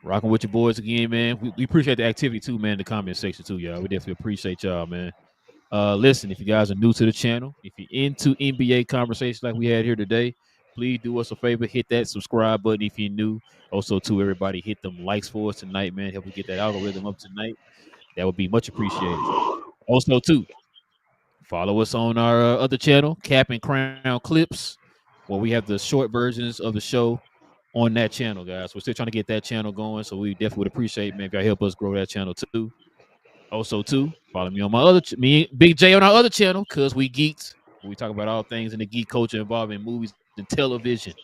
rocking with your boys again, man. We appreciate the activity too, man. In the comment section too, y'all. We definitely appreciate y'all, man. Listen, if you guys are new to the channel, if you're into NBA conversations like we had here today, please do us a favor, hit that subscribe button if you're new. Also, to everybody, hit them likes for us tonight, man. Help us get that algorithm up tonight. That would be much appreciated. Also, too, follow us on our other channel, Cap and Crown Clips. Well, we have the short versions of the show on that channel, guys. We're still trying to get that channel going, so we definitely would appreciate, man, if y'all help us grow that channel too. Also, too, follow me on my other, me and Big J on our other channel, Cause We Geeked. We talk about all things in the geek culture involving movies and television.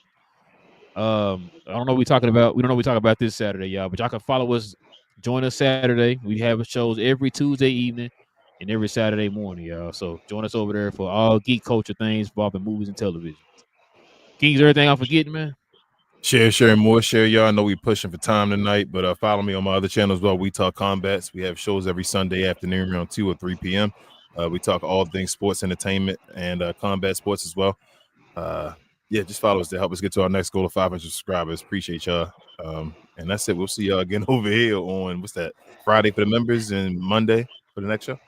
I don't know what we're talking about. We don't know what we're talking about this Saturday, y'all, but y'all can follow us. Join us Saturday. We have shows every Tuesday evening and every Saturday morning, y'all. So join us over there for all geek culture things involving movies and television. Kings, everything I'm forgetting, man. Share more. Share, y'all. I know we pushing for time tonight, but follow me on my other channel as well. We Talk Combats. We have shows every Sunday afternoon around 2 or 3 p.m. We talk all things sports, entertainment, and combat sports as well. Yeah, just follow us to help us get to our next goal of 500 subscribers. Appreciate y'all. And that's it. We'll see y'all again over here on Friday for the members and Monday for the next show.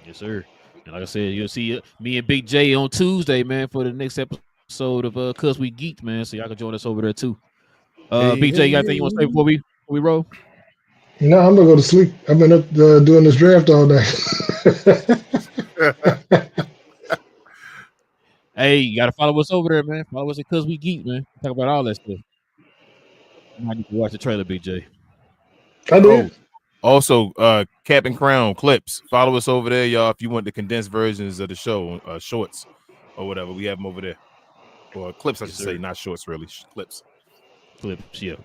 Yes, sir. And like I said, you'll see me and Big J on Tuesday, man, for the next episode of Cause We Geeked, man. So y'all can join us over there too. Big J, you got anything you want to say before we roll? No, I'm gonna go to sleep. I've been up doing this draft all day. Hey, you gotta follow us over there, man. Follow us at Cause We Geek, man. Talk about all that stuff. You might need to watch the trailer, Big J. I did. Also, Cap and Crown clips. Follow us over there, y'all. If you want the condensed versions of the show, shorts or whatever, we have them over there. Or clips, I should say, not shorts, really. Clips. Clips, yeah.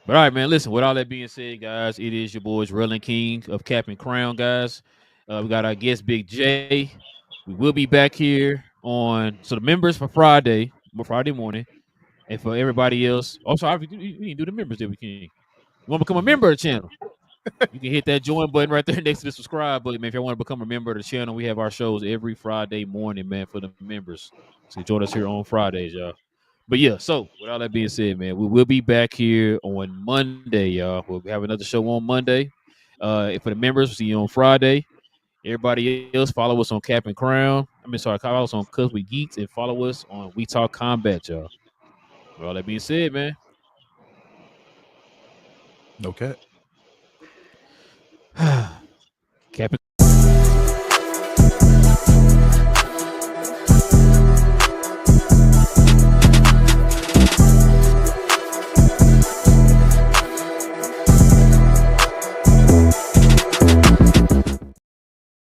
But all right, man. Listen, with all that being said, guys, it is your boys Relle and King of Cap and Crown, guys. We got our guest, Big J. We will be back here on the members for Friday morning, and for everybody else. Oh, sorry, we didn't do the members, did we, King? You want to become a member of the channel? You can hit that join button right there next to the subscribe button, man. If you want to become a member of the channel, we have our shows every Friday morning, man, for the members. So join us here on Fridays, y'all. But yeah, so with all that being said, man, we will be back here on Monday, y'all. We'll have another show on Monday. For the members, we'll see you on Friday. Everybody else, follow us on Cap and Crown. Follow us on Cause We Geeks and follow us on We Talk Combat, y'all. With all that being said, man. Okay. Cap and